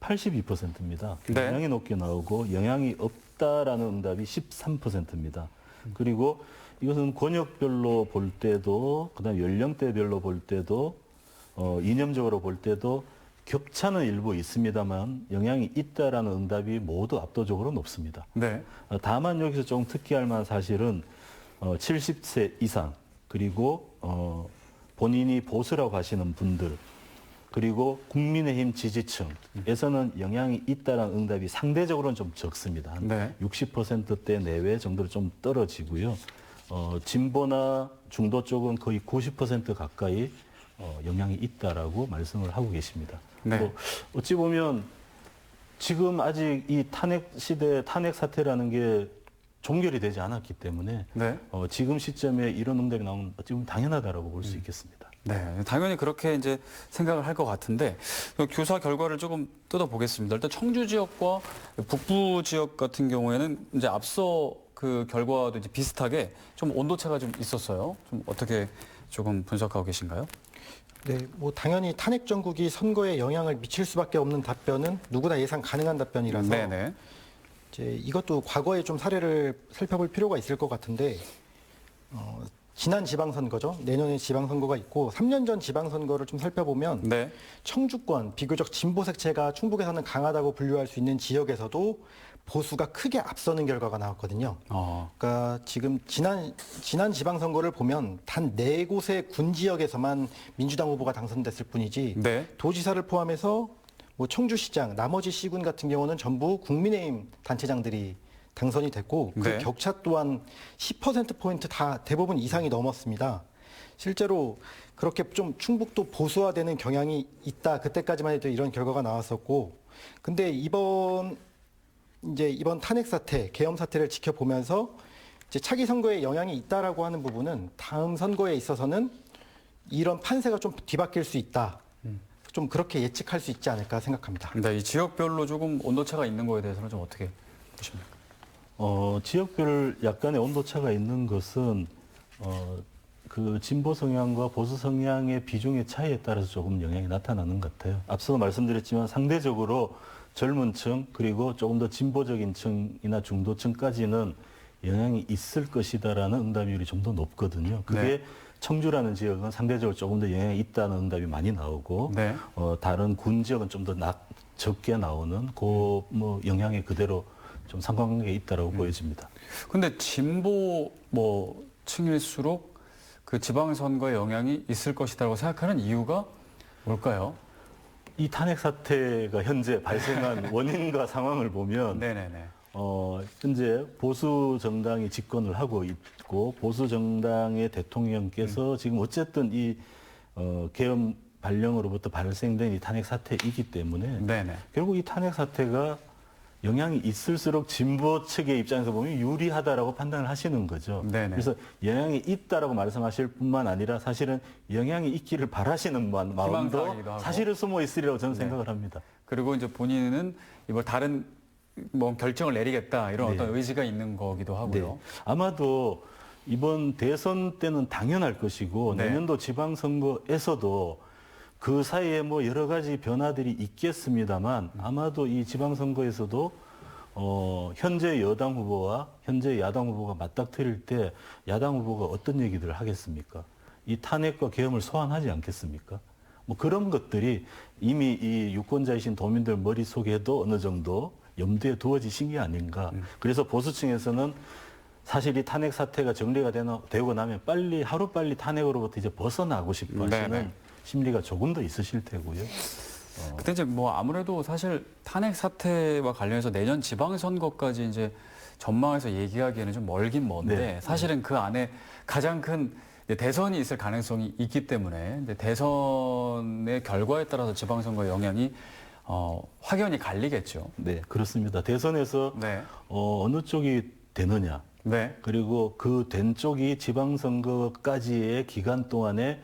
82%입니다. 네. 영향이 높게 나오고 영향이 없다라는 응답이 13%입니다. 그리고 이것은 권역별로 볼 때도 그다음 연령대별로 볼 때도 이념적으로 볼 때도 격차는 일부 있습니다만 영향이 있다라는 응답이 모두 압도적으로 높습니다. 네. 다만 여기서 좀 특이할 만한 사실은 70세 이상 그리고 본인이 보수라고 하시는 분들 그리고 국민의힘 지지층에서는 영향이 있다는 응답이 상대적으로는 좀 적습니다. 한 네. 60%대 내외 정도로 좀 떨어지고요. 진보나 중도 쪽은 거의 90% 가까이 영향이 있다라고 말씀을 하고 계십니다. 네. 뭐 어찌 보면 지금 아직 이 탄핵 시대, 탄핵 사태라는 게 종결이 되지 않았기 때문에 네. 지금 시점에 이런 응답이 나오면 어찌 보면 당연하다라고 볼 수 있겠습니다. 네, 당연히 그렇게 이제 생각을 할 것 같은데 교사 결과를 조금 뜯어보겠습니다. 일단 청주 지역과 북부 지역 같은 경우에는 이제 앞서 그 결과도 이제 비슷하게 좀 온도차가 좀 있었어요. 좀 어떻게 조금 분석하고 계신가요? 네, 뭐 당연히 탄핵 정국이 선거에 영향을 미칠 수밖에 없는 답변은 누구나 예상 가능한 답변이라서 네네. 이제 이것도 과거의 좀 사례를 살펴볼 필요가 있을 것 같은데 지난 지방선거죠. 내년에 지방선거가 있고 3년 전 지방선거를 좀 살펴보면 네. 청주권 비교적 진보 색채가 충북에서는 강하다고 분류할 수 있는 지역에서도 보수가 크게 앞서는 결과가 나왔거든요. 그러니까 지금 지난 지방선거를 보면 단 4곳의 군 지역에서만 민주당 후보가 당선됐을 뿐이지 네. 도지사를 포함해서 뭐 청주시장, 나머지 시군 같은 경우는 전부 국민의힘 단체장들이 당선이 됐고 그 네. 격차 또한 10%포인트 다 대부분 이상이 넘었습니다. 실제로 그렇게 좀 충북도 보수화되는 경향이 있다. 그때까지만 해도 이런 결과가 나왔었고 근데 이번 탄핵 사태, 계엄 사태를 지켜보면서 이제 차기 선거에 영향이 있다라고 하는 부분은 다음 선거에 있어서는 이런 판세가 좀 뒤바뀔 수 있다. 좀 그렇게 예측할 수 있지 않을까 생각합니다. 네, 이 지역별로 조금 온도차가 있는 거에 대해서는 좀 어떻게 보십니까? 지역별 약간의 온도차가 있는 것은 그 진보 성향과 보수 성향의 비중의 차이에 따라서 조금 영향이 나타나는 것 같아요. 앞서도 말씀드렸지만 상대적으로 젊은 층 그리고 조금 더 진보적인 층이나 중도층까지는 영향이 있을 것이다라는 응답률이 좀 더 높거든요. 그게 네. 청주라는 지역은 상대적으로 조금 더 영향이 있다는 응답이 많이 나오고 네. 다른 군 지역은 좀 더 적게 나오는 그 뭐 영향이 그대로 좀 상관관계가 있다라고 보여집니다. 근데 진보 층일수록 그 지방선거에 영향이 있을 것이라고 생각하는 이유가 뭘까요? 이 탄핵 사태가 현재 발생한 원인과 상황을 보면 네네네. 현재 보수 정당이 집권을 하고 있고 보수 정당의 대통령께서 지금 어쨌든 이 계엄 발령으로부터 발생된 이 탄핵 사태이기 때문에 네네. 결국 이 탄핵 사태가 영향이 있을수록 진보 측의 입장에서 보면 유리하다라고 판단을 하시는 거죠. 네네. 그래서 영향이 있다라고 말씀하실 뿐만 아니라 사실은 영향이 있기를 바라시는 마음도 희망사항이기도 하고. 사실은 숨어 있으리라고 저는 네. 생각을 합니다. 그리고 이제 본인은 이걸 다른 뭐 결정을 내리겠다 이런 네. 어떤 의지가 있는 거기도 하고요. 네. 아마도 이번 대선 때는 당연할 것이고 네. 내년도 지방선거에서도 그 사이에 뭐 여러 가지 변화들이 있겠습니다만 아마도 이 지방선거에서도 현재 여당 후보와 현재 야당 후보가 맞닥뜨릴 때 야당 후보가 어떤 얘기들을 하겠습니까? 이 탄핵과 계엄을 소환하지 않겠습니까? 뭐 그런 것들이 이미 이 유권자이신 도민들 머릿속에도 어느 정도 염두에 두어지신 게 아닌가. 그래서 보수층에서는 사실 이 탄핵 사태가 정리가 되고 나면 하루빨리 탄핵으로부터 이제 벗어나고 싶어 하시는 네네. 심리가 조금 더 있으실 테고요. 그때 이제 뭐 아무래도 사실 탄핵 사태와 관련해서 내년 지방선거까지 이제 전망해서 얘기하기에는 좀 멀긴 먼데 네. 사실은 그 안에 가장 큰 이제 대선이 있을 가능성이 있기 때문에 이제 대선의 결과에 따라서 지방선거의 영향이 확연히 갈리겠죠. 네, 그렇습니다. 대선에서 네. 어느 쪽이 되느냐, 네. 그리고 그 된 쪽이 지방선거까지의 기간 동안에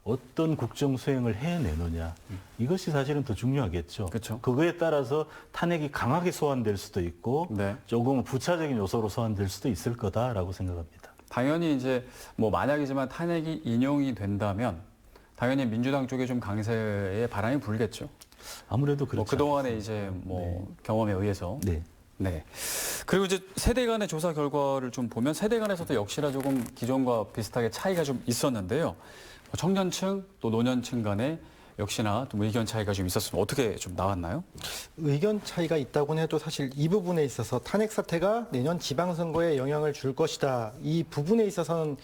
어떤 국정 수행을 해내느냐, 이것이 사실은 더 중요하겠죠. 그렇죠. 그거에 따라서 탄핵이 강하게 소환될 수도 있고 네. 조금 부차적인 요소로 소환될 수도 있을 거다라고 생각합니다. 당연히 이제 뭐 만약이지만 탄핵이 인용이 된다면 당연히 민주당 쪽에 좀 강세의 바람이 불겠죠. 아무래도 그렇죠. 뭐 그동안에 이제 뭐 경험에 의해서. 네. 네. 그리고 이제 세대 간의 조사 결과를 좀 보면 세대 간에서도 역시나 조금 기존과 비슷하게 차이가 좀 있었는데요. 청년층 또 노년층 간에 역시나 좀 의견 차이가 좀 있었으면 어떻게 좀 나왔나요? 의견 차이가 있다고는 해도 사실 이 부분에 있어서 탄핵 사태가 내년 지방선거에 영향을 줄 것이다. 이 부분에 있어서는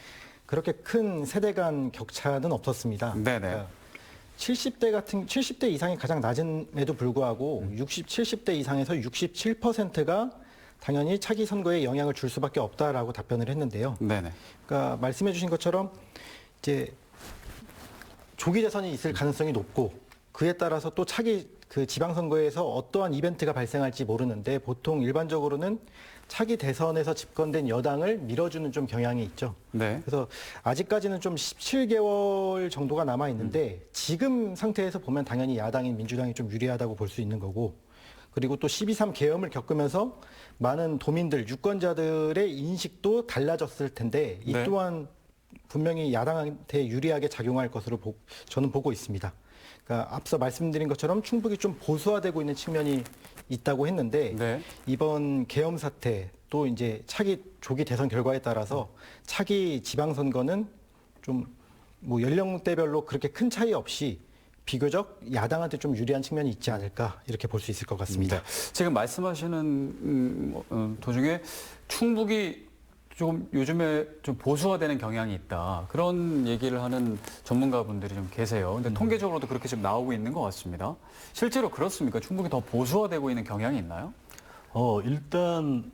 그렇게 큰 세대 간 격차는 없었습니다. 네네. 70대 이상이 가장 낮음에도 불구하고 70대 이상에서 67%가 당연히 차기 선거에 영향을 줄 수밖에 없다라고 답변을 했는데요. 네네. 그러니까 말씀해 주신 것처럼 이제 조기 대선이 있을 가능성이 높고 그에 따라서 또 차기 그 지방선거에서 어떠한 이벤트가 발생할지 모르는데 보통 일반적으로는 차기 대선에서 집권된 여당을 밀어주는 좀 경향이 있죠. 네. 그래서 아직까지는 좀 17개월 정도가 남아 있는데 지금 상태에서 보면 당연히 야당인 민주당이 좀 유리하다고 볼 수 있는 거고 그리고 또 12.3 계엄을 겪으면서 많은 도민들, 유권자들의 인식도 달라졌을 텐데 이 네. 또한 분명히 야당한테 유리하게 작용할 것으로 저는 보고 있습니다. 그러니까 앞서 말씀드린 것처럼 충북이 좀 보수화되고 있는 측면이 있다고 했는데 네. 이번 계엄 사태 또 이제 차기 조기 대선 결과에 따라서 차기 지방선거는 좀 뭐 연령대별로 그렇게 큰 차이 없이 비교적 야당한테 좀 유리한 측면이 있지 않을까 이렇게 볼 수 있을 것 같습니다. 네. 지금 말씀하시는 도중에 충북이 조금 요즘에 좀 보수화되는 경향이 있다. 그런 얘기를 하는 전문가분들이 좀 계세요. 근데 통계적으로도 그렇게 좀 나오고 있는 것 같습니다. 실제로 그렇습니까? 충북이 더 보수화되고 있는 경향이 있나요? 일단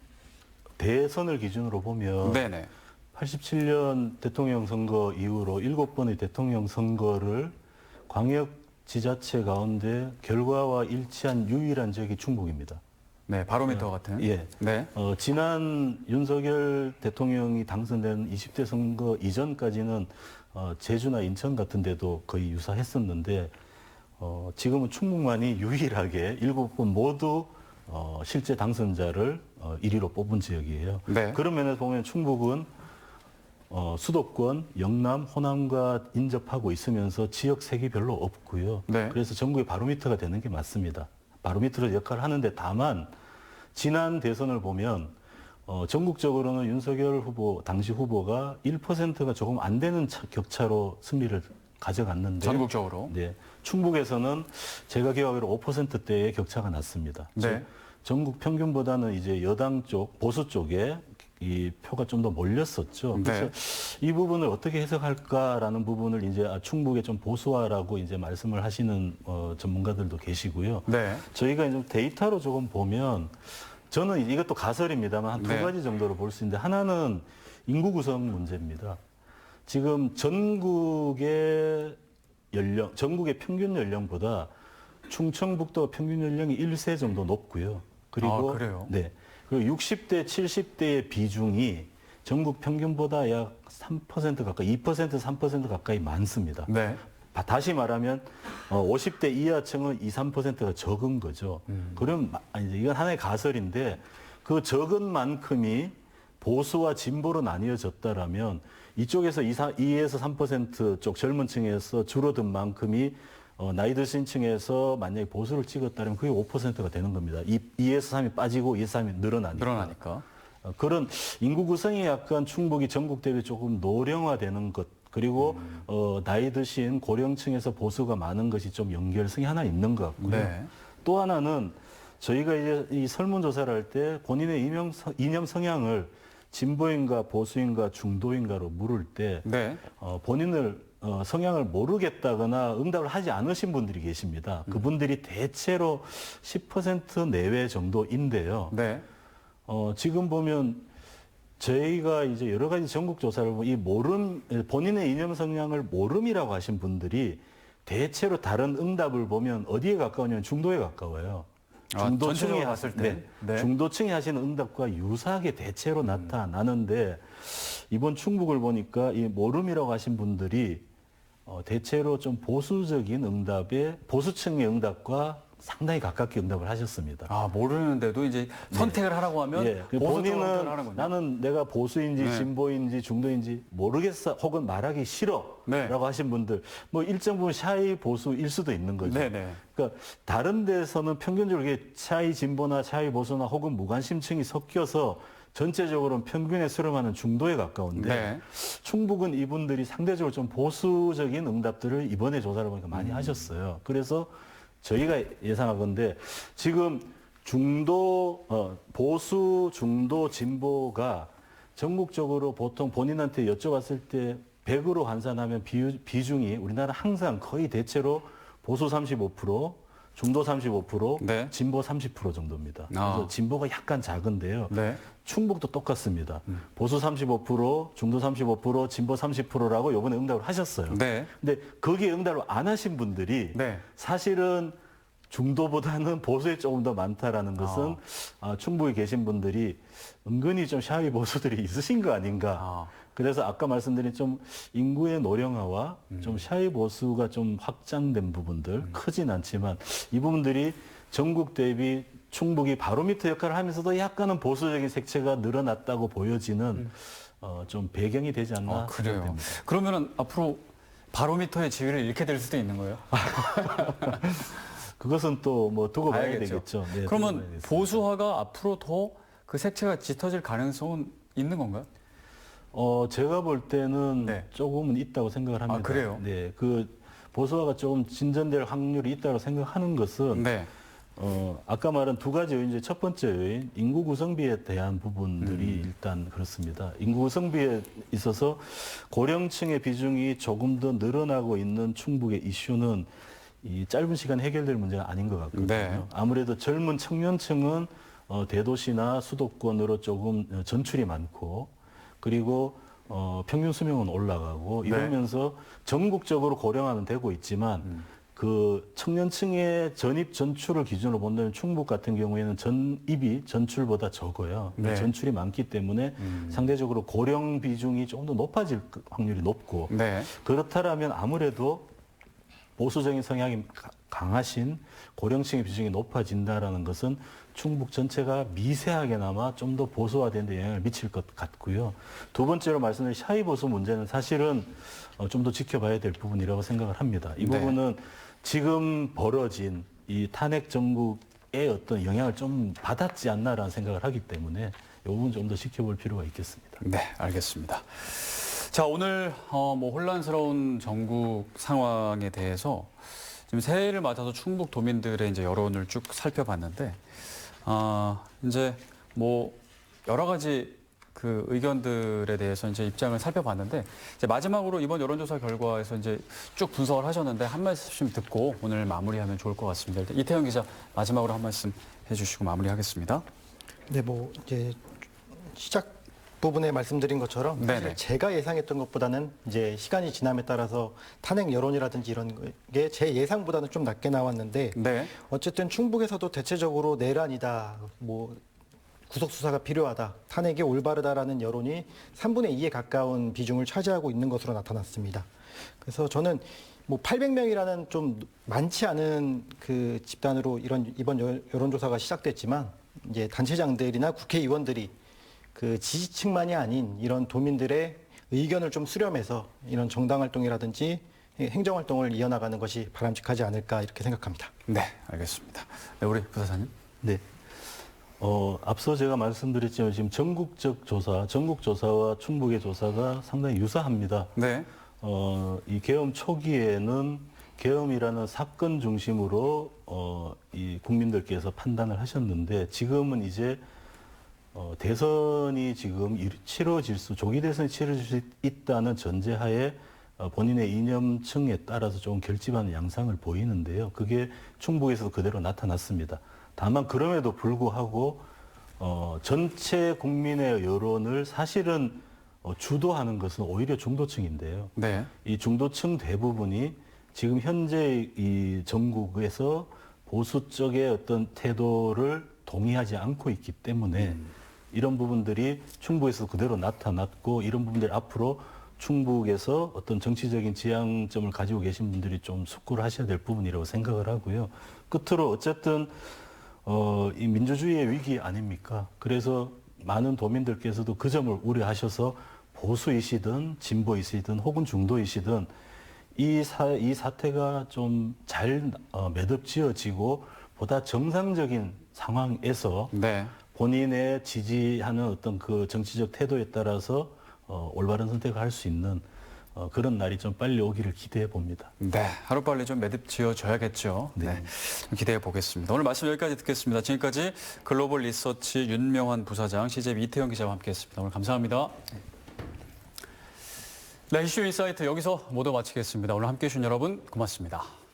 대선을 기준으로 보면 네네. 87년 대통령 선거 이후로 7번의 대통령 선거를 광역 지자체 가운데 결과와 일치한 유일한 지역이 충북입니다. 네, 바로미터 같은. 예. 네. 지난 윤석열 대통령이 당선된 20대 선거 이전까지는 제주나 인천 같은 데도 거의 유사했었는데 지금은 충북만이 유일하게 7번 모두 실제 당선자를 1위로 뽑은 지역이에요. 네. 그런 면에서 보면 충북은 수도권, 영남, 호남과 인접하고 있으면서 지역 색이 별로 없고요. 네. 그래서 전국의 바로미터가 되는 게 맞습니다. 바로미터로 역할을 하는데 다만 지난 대선을 보면 전국적으로는 윤석열 후보, 당시 후보가 1%가 조금 안 되는 격차로 승리를 가져갔는데 전국적으로. 네, 충북에서는 제가 기억하기로 5%대의 격차가 났습니다. 네. 즉 전국 평균보다는 이제 여당 쪽, 보수 쪽에 이 표가 좀 더 몰렸었죠. 네. 그래서 이 부분을 어떻게 해석할까라는 부분을 이제 충북에 좀 보수화라고 이제 말씀을 하시는 전문가들도 계시고요. 네. 저희가 이제 데이터로 조금 보면 저는 이것도 가설입니다만 한 두 네. 가지 정도로 볼 수 있는데 하나는 인구 구성 문제입니다. 지금 전국의 평균 연령보다 충청북도 평균 연령이 1세 정도 높고요. 그리고 아, 그래요? 네. 그리고 60대, 70대의 비중이 전국 평균보다 약 3% 가까이, 2%, 3% 가까이 많습니다. 네. 다시 말하면 50대 이하층은 2, 3%가 적은 거죠. 그럼 이제 이건 하나의 가설인데 그 적은 만큼이 보수와 진보로 나뉘어졌다라면 이쪽에서 2에서 3%쪽 젊은 층에서 줄어든 만큼이 나이 드신 층에서 만약에 보수를 찍었다면 그게 5%가 되는 겁니다. 2에서 3이 빠지고 2에서 3이 늘어나니까. 그런 인구 구성이 약간 충북이 전국 대비 조금 노령화되는 것 그리고 나이 드신 고령층에서 보수가 많은 것이 좀 연결성이 하나 있는 것 같고요. 네. 또 하나는 저희가 이제 이 설문조사를 할 때 본인의 이념 성향을 진보인가 보수인가 중도인가로 물을 때 네. 본인을 성향을 모르겠다거나 응답을 하지 않으신 분들이 계십니다. 그분들이 대체로 10% 내외 정도인데요. 네. 지금 보면 저희가 이제 여러 가지 전국 조사를 보면 이 본인의 이념 성향을 모름이라고 하신 분들이 대체로 다른 응답을 보면 어디에 가까우냐면 중도에 가까워요. 전체적으로 봤을 때. 네. 중도층이 하시는 응답과 유사하게 대체로 나타나는데 이번 충북을 보니까 이 모름이라고 하신 분들이 대체로 좀 보수적인 응답에 보수층의 응답과 상당히 가깝게 응답을 하셨습니다. 아, 모르는데도 이제 선택을 하라고 하면 예, 보수적으로 선택을 본인은 하는군요. 나는 내가 보수인지 네. 진보인지 중도인지 모르겠어 혹은 말하기 싫어라고 네. 하신 분들 뭐 일정 부분 샤이 보수일 수도 있는 거죠. 네네. 그러니까 다른 데서는 평균적으로 이게 샤이 진보나 샤이 보수나 혹은 무관심층이 섞여서 전체적으로는 평균에 수렴하는 중도에 가까운데 네. 충북은 이분들이 상대적으로 좀 보수적인 응답들을 이번에 조사를 보니까 많이 하셨어요. 그래서 저희가 예상하건대 지금 보수, 중도, 진보가 전국적으로 보통 본인한테 여쭤봤을 때 100으로 환산하면 비중이 우리나라 항상 거의 대체로 보수 35%, 중도 35%, 네. 진보 30% 정도입니다. 아. 그래서 진보가 약간 작은데요. 네. 충북도 똑같습니다. 보수 35%, 중도 35%, 진보 30%라고 이번에 응답을 하셨어요. 네. 근데 거기에 응답을 안 하신 분들이 네. 사실은 중도보다는 보수에 조금 더 많다라는 것은 충북에 계신 분들이 은근히 좀 샤이 보수들이 있으신 거 아닌가. 그래서 아까 말씀드린 좀 인구의 노령화와 좀 샤이 보수가 좀 확장된 부분들 크진 않지만 이 부분들이 전국 대비 충북이 바로미터 역할을 하면서도 약간은 보수적인 색채가 늘어났다고 보여지는 좀 배경이 되지 않나 그래요. 생각됩니다. 그러면은 앞으로 바로미터의 지위를 잃게 될 수도 있는 거예요? 그것은 또 뭐 두고 봐야 봐야겠죠. 되겠죠. 네, 두고 봐야 그러면 되겠습니다. 보수화가 앞으로 더 그 색채가 짙어질 가능성은 있는 건가요? 제가 볼 때는 네. 조금은 있다고 생각을 합니다. 그래요? 네, 그 보수화가 조금 진전될 확률이 있다고 생각하는 것은 네. 아까 말한 두 가지 요인, 첫 번째 요인, 인구 구성비에 대한 부분들이 일단 그렇습니다. 인구 구성비에 있어서 고령층의 비중이 조금 더 늘어나고 있는 충북의 이슈는 이 짧은 시간 해결될 문제가 아닌 것 같거든요. 네. 아무래도 젊은 청년층은 대도시나 수도권으로 조금 전출이 많고 그리고 평균 수명은 올라가고 이러면서 전국적으로 고령화는 되고 있지만 그 청년층의 전입 전출을 기준으로 본다면 충북 같은 경우에는 전입이 전출보다 적어요. 네. 전출이 많기 때문에 상대적으로 고령 비중이 조금 더 높아질 확률이 높고 네. 그렇다라면 아무래도 보수적인 성향이 강하신 고령층의 비중이 높아진다라는 것은 충북 전체가 미세하게나마 좀 더 보수화된 데 영향을 미칠 것 같고요. 두 번째로 말씀드린 샤이 보수 문제는 사실은 좀 더 지켜봐야 될 부분이라고 생각을 합니다. 이 네. 부분은 지금 벌어진 이 탄핵 정국의 어떤 영향을 좀 받았지 않나라는 생각을 하기 때문에 이 부분 좀 더 지켜볼 필요가 있겠습니다. 네, 알겠습니다. 자, 오늘 뭐 혼란스러운 전국 상황에 대해서 지금 새해를 맞아서 충북 도민들의 이제 여론을 쭉 살펴봤는데 이제 뭐 여러 가지 그 의견들에 대해서 이제 입장을 살펴봤는데 이제 마지막으로 이번 여론조사 결과에서 이제 쭉 분석을 하셨는데 한 말씀 듣고 오늘 마무리하면 좋을 것 같습니다. 일단 이태영 기자 마지막으로 한 말씀 해주시고 마무리하겠습니다. 네, 뭐 이제 시작 부분에 말씀드린 것처럼 사실 네네. 제가 예상했던 것보다는 이제 시간이 지남에 따라서 탄핵 여론이라든지 이런 게 제 예상보다는 좀 낮게 나왔는데 네. 어쨌든 충북에서도 대체적으로 내란이다, 뭐 구속 수사가 필요하다, 탄핵이 올바르다라는 여론이 3분의 2에 가까운 비중을 차지하고 있는 것으로 나타났습니다. 그래서 저는 뭐 800명이라는 좀 많지 않은 그 집단으로 이번 여론조사가 시작됐지만 이제 단체장들이나 국회의원들이 그 지지층만이 아닌 이런 도민들의 의견을 좀 수렴해서 이런 정당 활동이라든지 행정 활동을 이어나가는 것이 바람직하지 않을까 이렇게 생각합니다. 네, 알겠습니다. 네, 우리 부사장님. 네. 앞서 제가 말씀드렸지만 지금 전국적 조사, 전국 조사와 충북의 조사가 상당히 유사합니다. 네. 이 계엄 초기에는 계엄이라는 사건 중심으로 이 국민들께서 판단을 하셨는데 지금은 이제 대선이 지금 조기 대선이 치러질 수 있다는 전제하에 본인의 이념층에 따라서 좀 결집하는 양상을 보이는데요. 그게 충북에서 그대로 나타났습니다. 다만 그럼에도 불구하고 전체 국민의 여론을 사실은 주도하는 것은 오히려 중도층인데요. 네. 이 중도층 대부분이 지금 현재 이 전국에서 보수 쪽의 어떤 태도를 동의하지 않고 있기 때문에 이런 부분들이 충북에서 그대로 나타났고 이런 부분들이 앞으로 충북에서 어떤 정치적인 지향점을 가지고 계신 분들이 좀 숙고를 하셔야 될 부분이라고 생각을 하고요. 끝으로 어쨌든 이 민주주의의 위기 아닙니까? 그래서 많은 도민들께서도 그 점을 우려하셔서 보수이시든 진보이시든 혹은 중도이시든 이 사태가 좀 잘 매듭지어지고 보다 정상적인 상황에서 네. 본인의 지지하는 어떤 그 정치적 태도에 따라서 올바른 선택을 할 수 있는 그런 날이 좀 빨리 오기를 기대해 봅니다. 네, 하루빨리 좀 매듭 지어줘야겠죠. 네. 기대해 보겠습니다. 오늘 말씀 여기까지 듣겠습니다. 지금까지 글로벌 리서치 윤명환 부사장, CJB 이태영 기자와 함께했습니다. 오늘 감사합니다. 네, 이슈 인사이트 여기서 모두 마치겠습니다. 오늘 함께해 주신 여러분 고맙습니다.